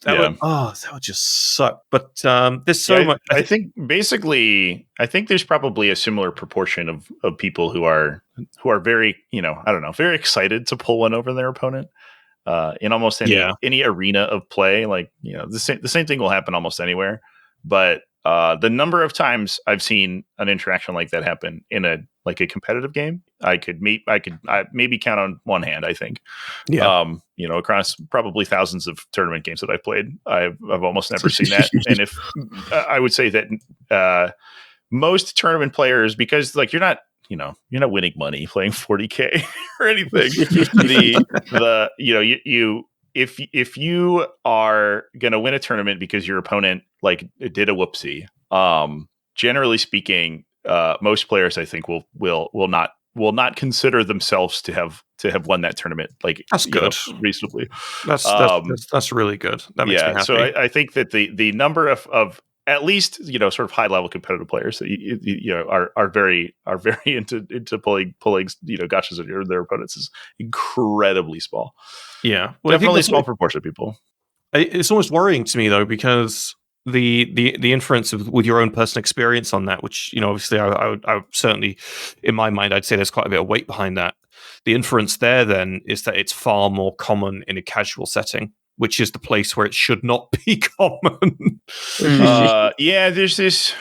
that would just suck. But there's so much. I think there's probably a similar proportion of people who are very, very excited to pull one over their opponent. In almost any arena of play, the same thing will happen almost anywhere. But the number of times I've seen an interaction like that happen in a competitive game, I could maybe count on one hand, I think. Yeah. Across probably thousands of tournament games that I've played, I've almost never seen that. And if I would say that most tournament players, because you're not winning money playing 40K or anything. If you are going to win a tournament because your opponent did a whoopsie, generally speaking, most players I think will not consider themselves to have won that tournament. That's good, reasonably. That's really good. That makes me happy. So I think that the number of at least sort of high level competitive players that are very into pulling gotchas at their opponents is incredibly small. Yeah, well, definitely a small proportion of people. It's almost worrying to me though, because the inference with your own personal experience on that, which obviously I would certainly, in my mind, I'd say there's quite a bit of weight behind that. The inference there then is that it's far more common in a casual setting, which is the place where it should not be common. There's this.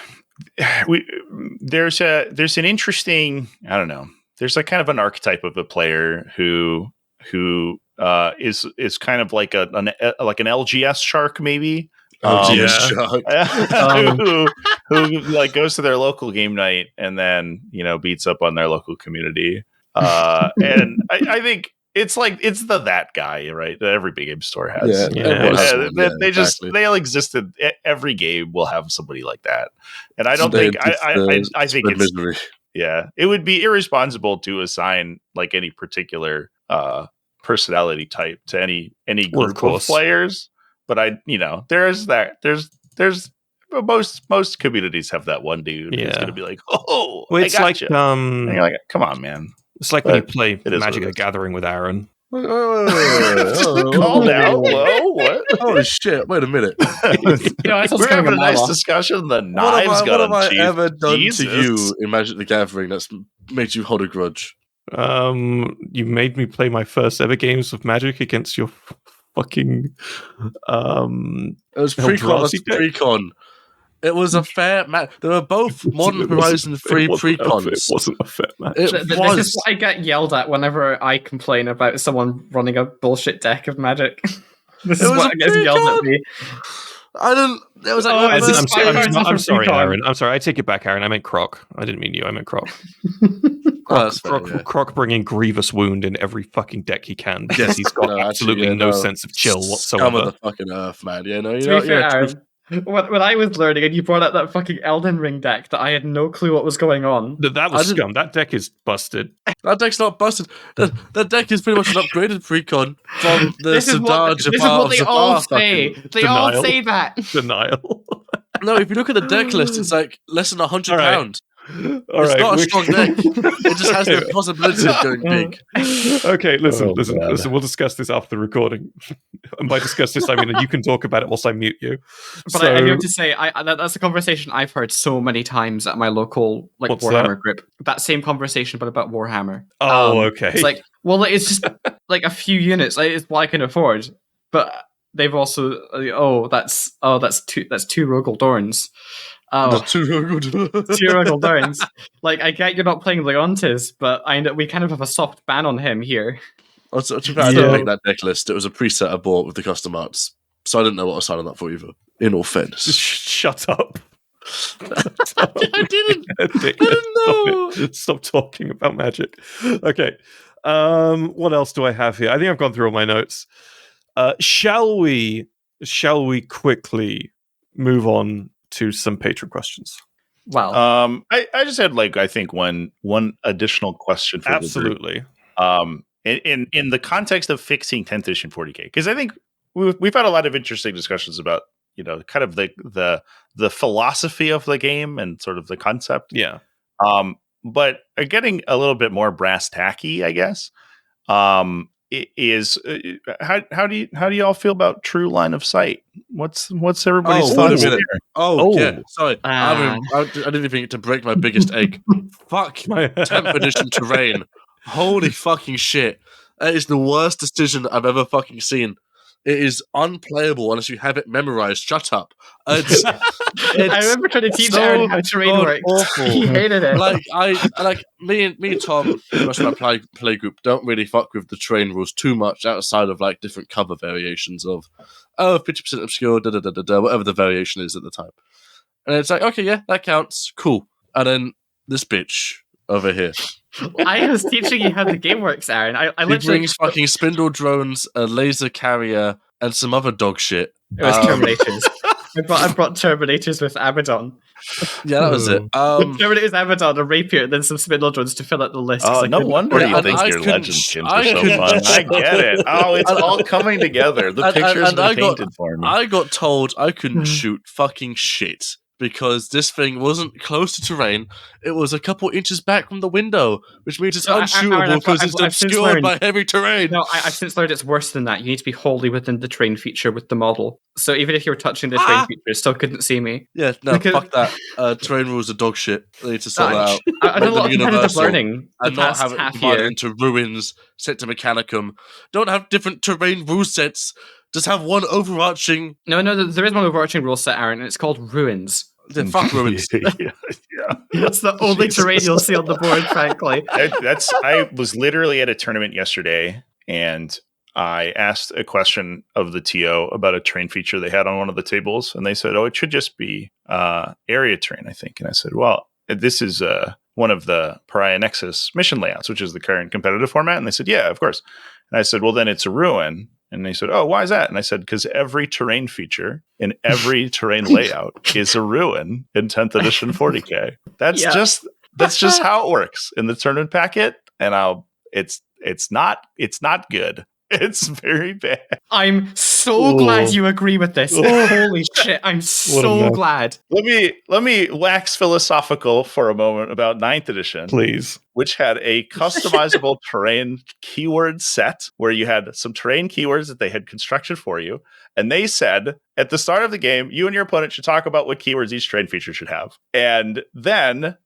There's an interesting. I don't know. There's kind of an archetype of a player who is kind of like an LGS shark, maybe. Shark. who goes to their local game night and then beats up on their local community. And I think it's that guy, right? That every big game store has. They all existed. Every game will have somebody like that, and I don't think I think it's misery. Yeah, it would be irresponsible to assign any particular personality type to any group of players. But there's most communities have that one dude who's going to be like, oh, well, it's and you're like, come on, man. It's like when you play Magic the Gathering with Aaron. Called out. Whoa, what? Holy shit! Wait a minute. We're having a nice discussion. The knives got What have I ever done to you in Magic the Gathering that's made you hold a grudge? You made me play my first ever games of Magic against your fucking. It was pre-con. It was a fair match. They were both Modern Horizon 3 pre-cons. It wasn't a fair match. This is what I get yelled at whenever I complain about someone running a bullshit deck of Magic. This is what gets yelled at me. I don't. It was I'm sorry, Aaron. I'm sorry. I take it back, Aaron. I meant Croc. I didn't mean you. I meant Croc. Croc bringing Grievous Wound in every fucking deck he can because he's got absolutely no sense of chill whatsoever. Scum of the fucking earth, man. Aaron, when I was learning and you brought out that fucking Elden Ring deck that I had no clue what was going on. That was scum. That deck is busted. That deck's not busted. That deck is pretty much an upgraded precon from the Sadar Jabbar. This is what they all say. They all say that. Denial. No, if you look at the deck list, it's less than £100. Right. It's not a strong deck. It just has the possibility of going big. Okay, listen. We'll discuss this after the recording. And by discuss this, I mean you can talk about it whilst I mute you. But I have to say, that's a conversation I've heard so many times at my local Warhammer group. That same conversation, but about Warhammer. Oh, okay. It's it's just a few units. It's what I can afford. But they've also that's two Rogel Dorns. Oh, two Rogel Dorns. I get you're not playing Leontes, but we kind of have a soft ban on him here. I didn't make that deck list. It was a preset I bought with the custom arts, so I didn't know what I was signing up for either. In all fairness, shut up. I didn't know. Stop talking about Magic. Okay. What else do I have here? I think I've gone through all my notes. Shall we quickly move on to some patron questions? Wow. I just had I think one additional question for absolutely. In the context of fixing 10th edition 40K, because I think we've had a lot of interesting discussions about kind of the philosophy of the game and sort of the concept. Yeah. But getting a little bit more brass tacky, I guess. is how do y'all feel about true line of sight? What's everybody's thoughts there? Yeah, sorry, I didn't even get to break my biggest egg. Fuck my 10th edition terrain. Holy fucking shit! That is the worst decision I've ever fucking seen. It is unplayable unless you have it memorized. Shut up. I remember trying to teach Aaron how terrain works. Awful. He hated it. Me and Tom, the rest of my play group, don't really fuck with the terrain rules too much outside of like different cover variations of 50% obscure, whatever the variation is at the time. And it's like, okay, yeah, that counts. Cool. And then this bitch over here. I was teaching you how the game works, Aaron. I literally brings fucking spindle drones, a laser carrier, and some other dog shit. It was Terminators. I brought Terminators with Abaddon. Yeah, that was it. Terminators, Abaddon, a rapier, and then some spindle drones to fill out the list. Oh, no wonder you think your Legends games are so fun. I get it. Oh, it's all coming together. The pictures have been painted for me. I got told I couldn't shoot fucking shit because this thing wasn't close to terrain. It was a couple inches back from the window, which means it's unshootable because it's obscured by heavy terrain. No, I've since learned it's worse than that. You need to be wholly within the terrain feature with the model. So even if you were touching the terrain feature, it still couldn't see me. Yeah, no, fuck that. Terrain rules are dog shit. They need to sort that out. I did a lot of competitive learning and not have it divided into ruins, set to Mechanicum. Don't have different terrain rule sets. Just have one overarching... No, there is one overarching rule set, Aaron, and it's called Ruins. Then fuck ruins. Yeah. That's the only terrain you'll see on the board, frankly. I was literally at a tournament yesterday, and I asked a question of the TO about a terrain feature they had on one of the tables, and they said, it should just be area terrain, I think. And I said, well, this is one of the Pariah Nexus mission layouts, which is the current competitive format. And they said, yeah, of course. And I said, well, then it's a ruin. And they said, oh, why is that? And I said, because every terrain feature in every terrain layout is a ruin in 10th edition 40K. That's just how it works in the tournament packet. And it's not good. It's very bad. I'm so glad you agree with this. Holy shit, I'm so glad. Let me wax philosophical for a moment about 9th edition. Please. Which had a customizable terrain keyword set where you had some terrain keywords that they had constructed for you. And they said at the start of the game, you and your opponent should talk about what keywords each terrain feature should have. And then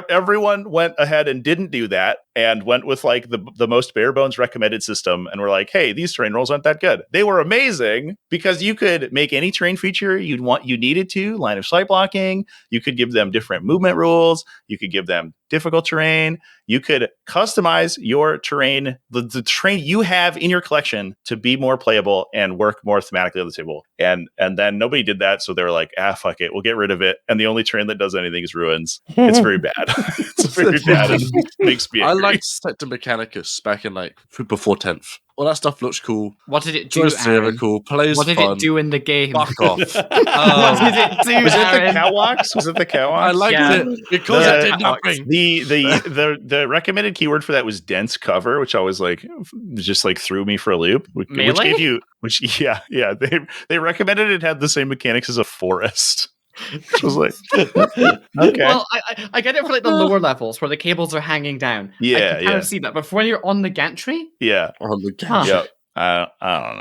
everyone went ahead and didn't do that and went with like the most bare bones recommended system. And were like, hey, these terrain rolls aren't that good. They were amazing because you could make any terrain feature you needed to, line of sight blocking. You could give them different movement rules. You could give them difficult terrain. You could customize your terrain, the terrain you have in your collection to be more playable and work more thematically on the table. And then nobody did that. So they were like, fuck it. We'll get rid of it. And the only terrain that does anything is ruins. It's very bad. It's very bad. It makes me angry. I liked Sector Mechanicus back in like before 10th. Well, that stuff looks cool. What did it do, Aaron? Cool. Plays what did fun. it do in the game? Fuck off. What did it do, Was Aaron? it the catwalks? Was it the catwalks? I liked it because it did nothing. The recommended keyword for that was dense cover, which I was like, just like threw me for a loop. Which gave you, they recommended it had the same mechanics as a forest. Which was like, okay. Well, I get it for like the lower levels where the cables are hanging down. I can kind of see that. But for when you're on the gantry, on the gantry, I don't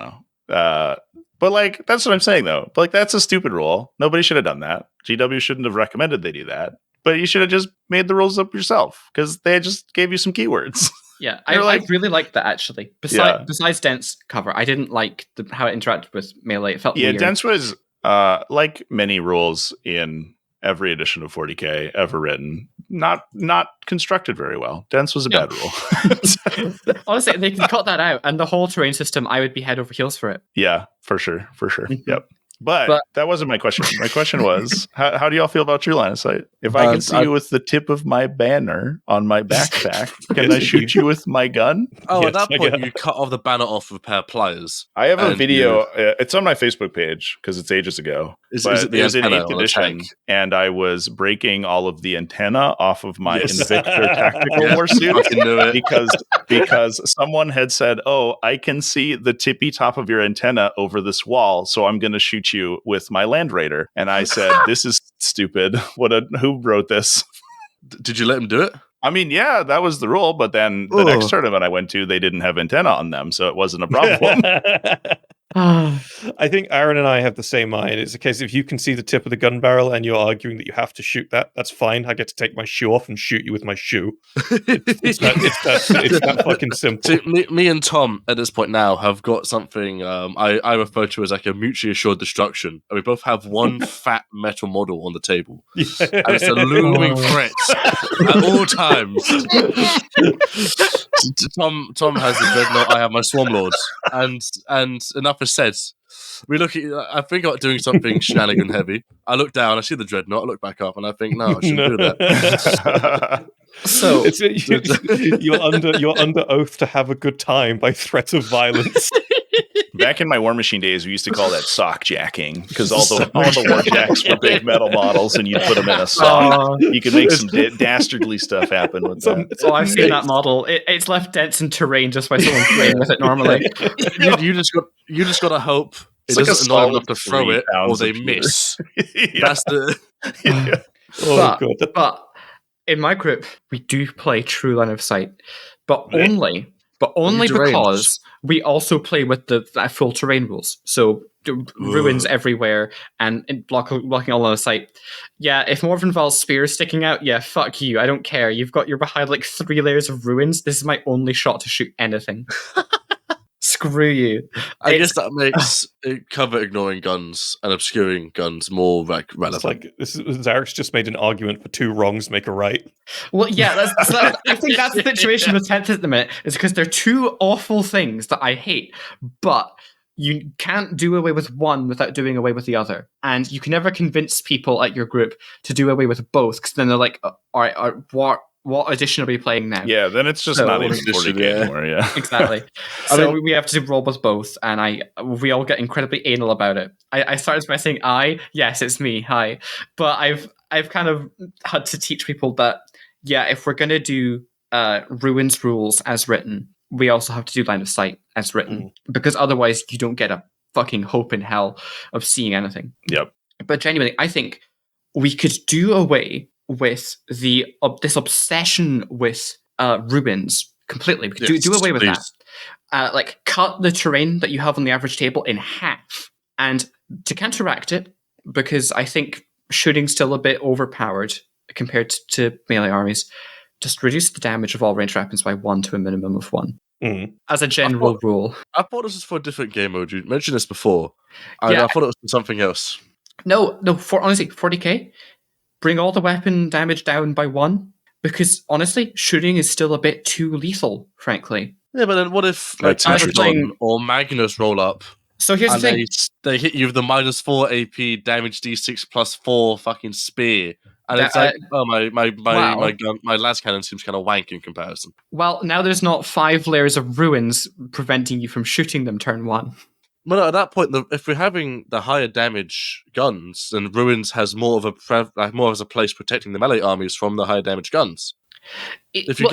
know. But like that's what I'm saying though. But like that's a stupid rule. Nobody should have done that. GW shouldn't have recommended they do that. But you should have just made the rules up yourself because they just gave you some keywords. Yeah, I really liked that actually. Besides dense cover, I didn't like how it interacted with melee. It felt weird. Dense was like many rules in every edition of 40K ever written, not constructed very well. Dense was a bad rule. Honestly, they can cut that out, and the whole terrain system, I would be head over heels for it. Yeah, for sure. Yep. But that wasn't my question. My question was, how do y'all feel about true line of sight? If I can see you with the tip of my banner on my backpack, can I shoot you with my gun? At that point, you cut off the banner off with a pair of pliers. I have a video. It's on my Facebook page because it's ages ago. Is it the antenna in 8th edition, and I was breaking all of the antenna off of my Invictor tactical warsuit because someone had said, "Oh, I can see the tippy top of your antenna over this wall, so I'm going to shoot you with my Land Raider." And I said, "This is stupid. Who wrote this?" Did you let him do it? I mean, yeah, that was the rule, but then the next tournament I went to, they didn't have antenna on them, so it wasn't a problem. I think Aaron and I have the same mind. It's a case if you can see the tip of the gun barrel and you're arguing that you have to shoot that, that's fine. I get to take my shoe off and shoot you with my shoe. It's that fucking simple. See, me and Tom at this point now have got something I refer to as like a mutually assured destruction. And we both have one fat metal model on the table. Yeah. And it's a looming threat at all times. Tom has the dreadnought, I have my swarm lords. And enough is said. We look at. I think I'm doing something shenanigan heavy. I look down, I see the dreadnought, I look back up, and I think, no, I shouldn't do that. So you're under oath to have a good time by threat of violence. Back in my War Machine days, we used to call that sock jacking because all the war jacks were big metal models, and you'd put them in a sock. You could make some dastardly stuff happen with that. So I've seen that model. It's left dents in terrain just by someone playing with it normally. You just got to hope it doesn't annoy enough to throw it, or they miss. That's the. But in my group, we do play True Line of Sight, but only because we also play with the full terrain rules. So ruins everywhere and blocking all line of sight. Yeah, if Morvenval's spear is sticking out, yeah, fuck you. I don't care. You're behind like 3 layers of ruins. This is my only shot to shoot anything. Screw you. I guess that makes cover ignoring guns and obscuring guns more relevant. It's like Zarek's just made an argument for 2 wrongs make a right. Well, yeah, I think that's the situation with 10th at the minute, is because they're 2 awful things that I hate, but you can't do away with one without doing away with the other. And you can never convince people at your group to do away with both, because then they're like, all right, what edition are we playing now? Yeah, then it's just not even 40k anymore. Yeah, exactly. So we have to roll with both, and we all get incredibly anal about it. I started by saying yes, it's me, hi, but I've kind of had to teach people that if we're gonna do ruins rules as written, we also have to do line of sight as written, because otherwise you don't get a fucking hope in hell of seeing anything. Yep. But genuinely, I think we could do away with this obsession with ruins completely. We could do away with that. Like cut the terrain that you have on the average table in half. And to counteract it, because I think shooting's still a bit overpowered compared to melee armies, just reduce the damage of all ranged weapons by 1 to a minimum of 1. As a general rule. I thought this was for a different game mode. You mentioned this before. I thought it was for something else. No, honestly, 40k, bring all the weapon damage down by 1, because honestly, shooting is still a bit too lethal, frankly. Yeah, but then what if Detachments or Magnus roll up? So here's the thing. They hit you with the -4 AP damage D6 +4 fucking spear. And it's like, my las cannon seems kind of wank in comparison. Well, now there's not 5 layers of ruins preventing you from shooting them turn 1. Well, no, at that point, if we're having the higher damage guns, then ruins has more of a place protecting the melee armies from the higher damage guns. If you were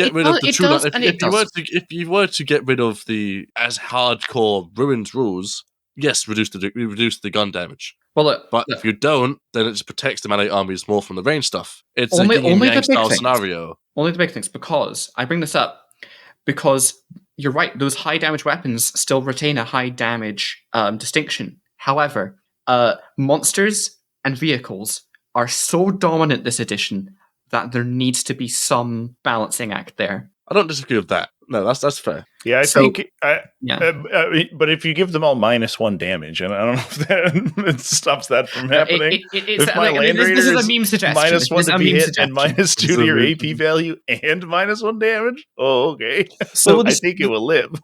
to get rid of the as hardcore ruins rules, yes, reduce the gun damage. Well, but if you don't, then it just protects the melee armies more from the range stuff. It's only a yin-yang style things. scenario. Only the big things, because I bring this up because you're right, those high damage weapons still retain a high damage distinction. However, monsters and vehicles are so dominant this edition that there needs to be some balancing act there. I don't disagree with that. No, that's fair. Yeah, I think. But if you give them all -1 damage, and I don't know if that stops that from happening. This is a meme suggestion. -1 to be hit and -2 to your AP value and -1 damage. Oh, okay. So I think it will live.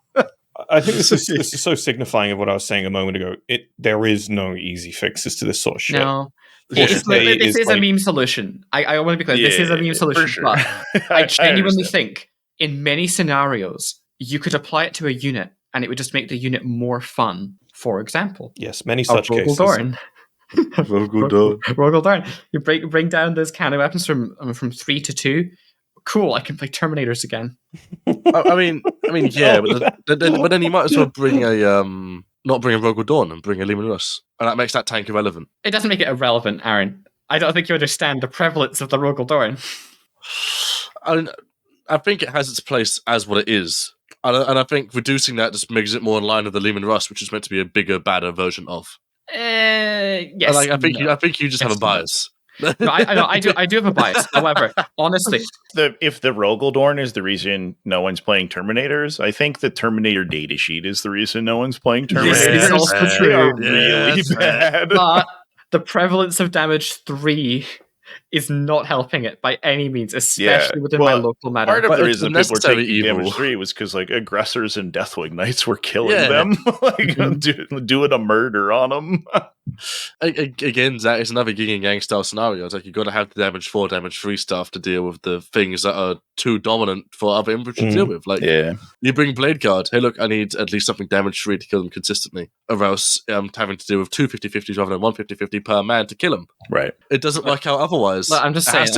I think this is so signifying of what I was saying a moment ago. There is no easy fixes to this sort of shit. No. This is a meme solution. I want to be clear. This is a meme solution. Sure. But I genuinely think in many scenarios, you could apply it to a unit and it would just make the unit more fun. For example. Yes, many such cases. Rogel Dorn. You bring down those cannon weapons from 3 to 2. Cool, I can play Terminators again. I mean, yeah, but then you might as well bring not bring a Rogel Dorn and bring a Leman Russ, and that makes that tank irrelevant. It doesn't make it irrelevant, Aaron. I don't think you understand the prevalence of the Rogel Dorn. I mean, I think it has its place as what it is. And I think reducing that just makes it more in line with the Lehman Russ, which is meant to be a bigger, badder version of. Yes. I think you just have a bias. No, I do have a bias. However, honestly, if the Rogaldorn is the reason no one's playing Terminators, I think the Terminator data sheet is the reason no one's playing Terminators. This is also true. They are really bad. But the prevalence of damage 3 is not helping it by any means, especially within my local meta. Part of the reason people were taking damage 3 was because like aggressors and Deathwing Knights were killing them, doing a murder on them. Again, that is another Yin and Yang style scenario. It's like you got to have the damage 4, damage 3 stuff to deal with the things that are too dominant for other infantry to deal with. Like, you bring Blade Guard. Hey, look, I need at least something damage 3 to kill them consistently, or else I'm having to deal with 2 50/50s rather than 1 50/50 per man to kill them. Right. It doesn't work out otherwise. I'm just saying,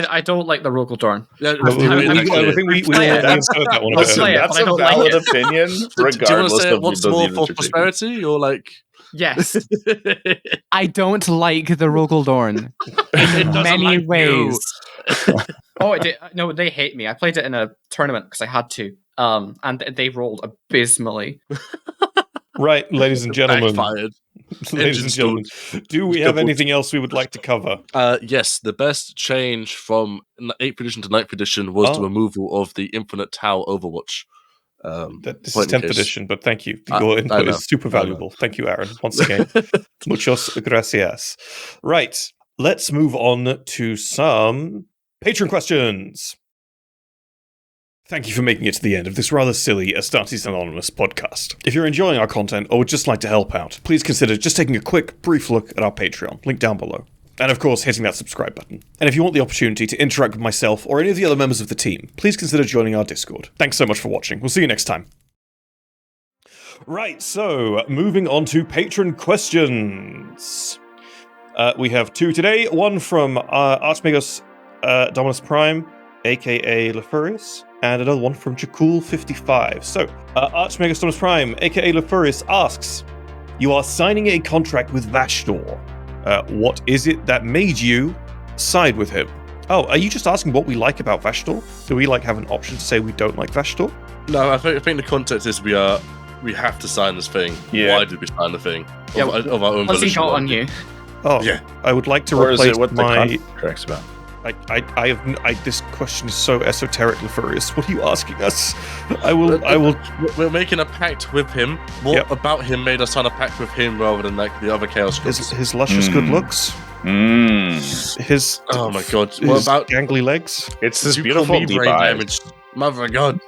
I don't like the Rogaldorn. Yeah, I think we inserted that one. That's a valid opinion, regardless do you want to say of it wants more for prosperity, or like? Yes. I don't like the Rogaldorn in many ways. No, they hate me. I played it in a tournament because I had to, and they rolled abysmally. Right, ladies and gentlemen. Backfired. Ladies and gentlemen, do we have anything else we would like to cover? Yes, the best change from 8th edition to 9th edition was the removal of the Infinite Tau Overwatch. This is 10th edition, but thank you. Your input is super valuable. Thank you, Aaron, once again. Muchos gracias. Right, let's move on to some Patreon questions. Thank you for making it to the end of this rather silly Astartes Anonymous podcast. If you're enjoying our content or would just like to help out, please consider just taking a quick, brief look at our Patreon, link down below. And of course, hitting that subscribe button. And if you want the opportunity to interact with myself or any of the other members of the team, please consider joining our Discord. Thanks so much for watching. We'll see you next time. Right, so moving on to patron questions. We have 2 today. One from Archmagos Dominus Prime, aka Lefurius, and another one from Jakul55. So, Archmagos Dominus Prime, aka Lefurius, asks, you are signing a contract with Vashdor. What is it that made you side with him? Oh, are you just asking what we like about Vashdor? Do we have an option to say we don't like Vashdor? No, I think the context is we have to sign this thing. Yeah. Why did we sign the thing? Yeah, of our own what's he volition. got on you? Oh, yeah. I would like to Or replace is it what my... the contract's about? This question is so esoteric, Lefurius. What are you asking us? I will. We're making a pact with him. What about him made us sign a pact with him rather than the other Chaos Gods? His luscious good looks. His oh my god! What What about gangly legs? It's this beautiful deep brain eye. damage? Mother of God!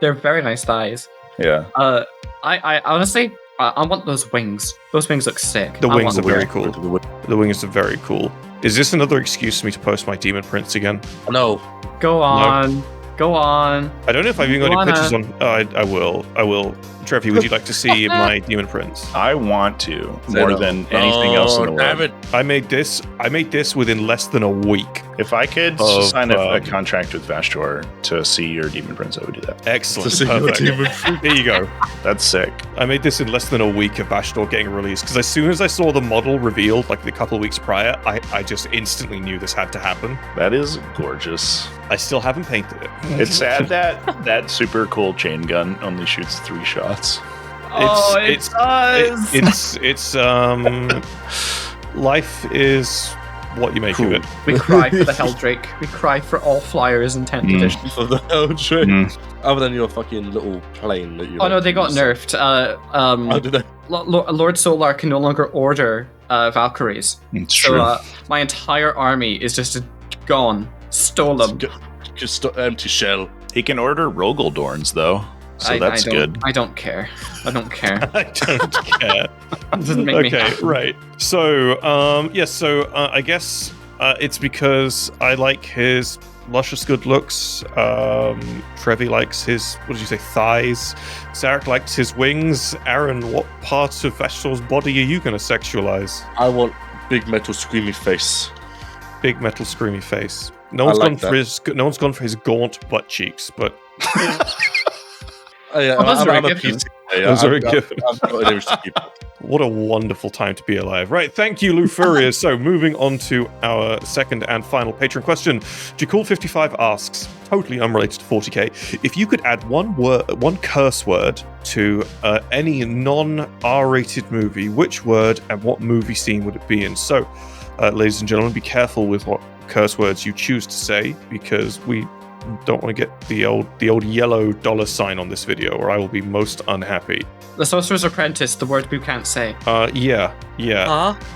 They're very nice thighs. Yeah. I honestly, I want those wings. Those wings look sick. The wings are very cool. The wings are very cool. Is this another excuse for me to post my demon prints again? No. Go on. Go on. I don't know if I've even got any pictures on. I will. Trevi, would you like to see my demon prints? I want to more than anything else in the world. I made this within less than a week. If I could sign a contract with Vashdor to see your demon prints, I would do that. Excellent. To see your demon prints. Here you go. That's sick. I made this in less than a week of Vashdor getting released because as soon as I saw the model revealed, like a couple of weeks prior, I just instantly knew this had to happen. That is gorgeous. I still haven't painted it. It's sad that super cool chain gun only shoots 3 shots. It does. It's life is what you make of it. We cry for the Helldrake. We cry for all flyers in 10th edition. For the Helldrake. Other than your fucking little plane that you. Oh no, they got nerfed. Did they? Lord Solar can no longer order Valkyries. It's true. So my entire army is just gone. Stolen. Just empty shell. He can order Rogaldorns though. So that's good. I don't care. I don't care. I don't care. It doesn't make me happy. Right. So, I guess it's because I like his luscious good looks. Trevi likes his, what did you say, thighs. Zarek likes his wings. Aaron, what parts of Vashdor's body are you going to sexualize? I want big metal screamy face. Big metal screamy face. No one's gone for his gaunt butt cheeks, but... Oh, yeah, Oh, those are I'm a given. PC. Those are given. I've got an image to keep. What a wonderful time to be alive. Right, thank you, Lou Furious. So, moving on to our second and final patron question. Jakul55 asks, totally unrelated to 40k, if you could add one curse word to any non-R-rated movie, which word and what movie scene would it be in? So, ladies and gentlemen, be careful with what curse words you choose to say, because we don't want to get the old yellow $ on this video, or I will be most unhappy. The Sorcerer's Apprentice, the word we can't say. Yeah,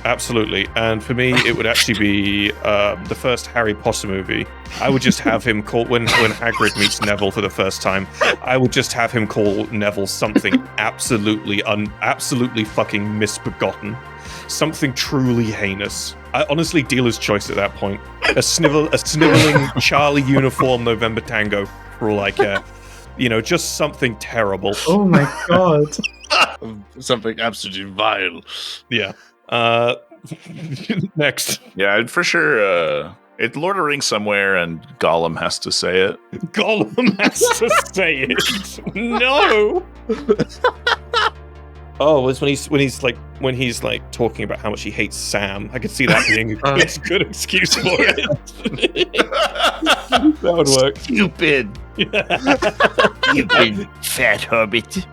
absolutely. And for me, it would actually be the first Harry Potter movie. I would just have him call, when Hagrid meets Neville for the first time, I would just have him call Neville something absolutely fucking misbegotten. Something truly heinous. I honestly, dealer's choice at that point. A sniveling Charlie uniform November Tango, for all I care. You know, just something terrible. Oh my god. Something absolutely vile. Yeah. Next. Yeah, for sure. It's Lord of the Rings somewhere, and Gollum has to say it. Gollum has to say it. No. Oh, it's when he's talking about how much he hates Sam. I could see that being a good excuse for it. That would work. Stupid. You big fat hobbit.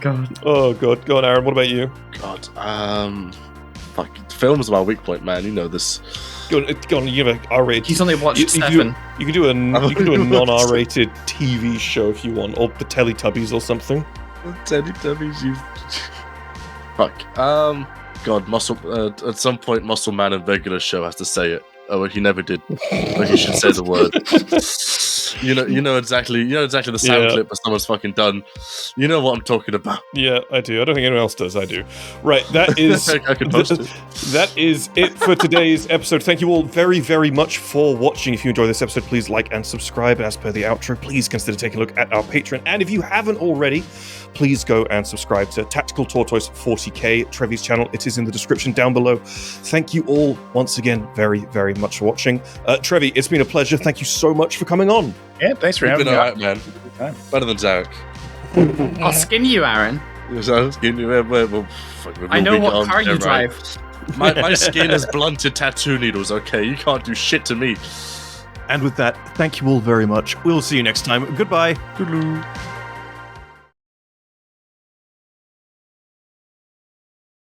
God. Oh god. Go on, Aaron. What about you? God. Fuck. Film's my weak point, man. You know this. Go on. You have a R-rated. He's only watched 7. You can do a non-R-rated TV show if you want, or the Teletubbies or something. Teletubbies, you. Fuck. God, at some point, Muscle Man and Regular Show has to say it. Oh, well, he never did. But he should say the word. You know exactly the sound clip that someone's fucking done. You know what I'm talking about. Yeah, I do. I don't think anyone else does. I do. Right, that is I can post it. That is it for today's episode. Thank you all very, very much for watching. If you enjoyed this episode, please like and subscribe. As per the outro, please consider taking a look at our Patreon. And if you haven't already, please go and subscribe to Tactical Tortoise 40k, Trevi's channel. It is in the description down below. Thank you all once again very, very much for watching. Trevi, it's been a pleasure. Thank you so much for coming on. Yeah, thanks for having me. Alright, man. Better than Zarek. I'll skin you, Aaron. I know what car you drive. My skin is blunted tattoo needles, okay? You can't do shit to me. And with that, thank you all very much. We'll see you next time. Goodbye. Toodaloo.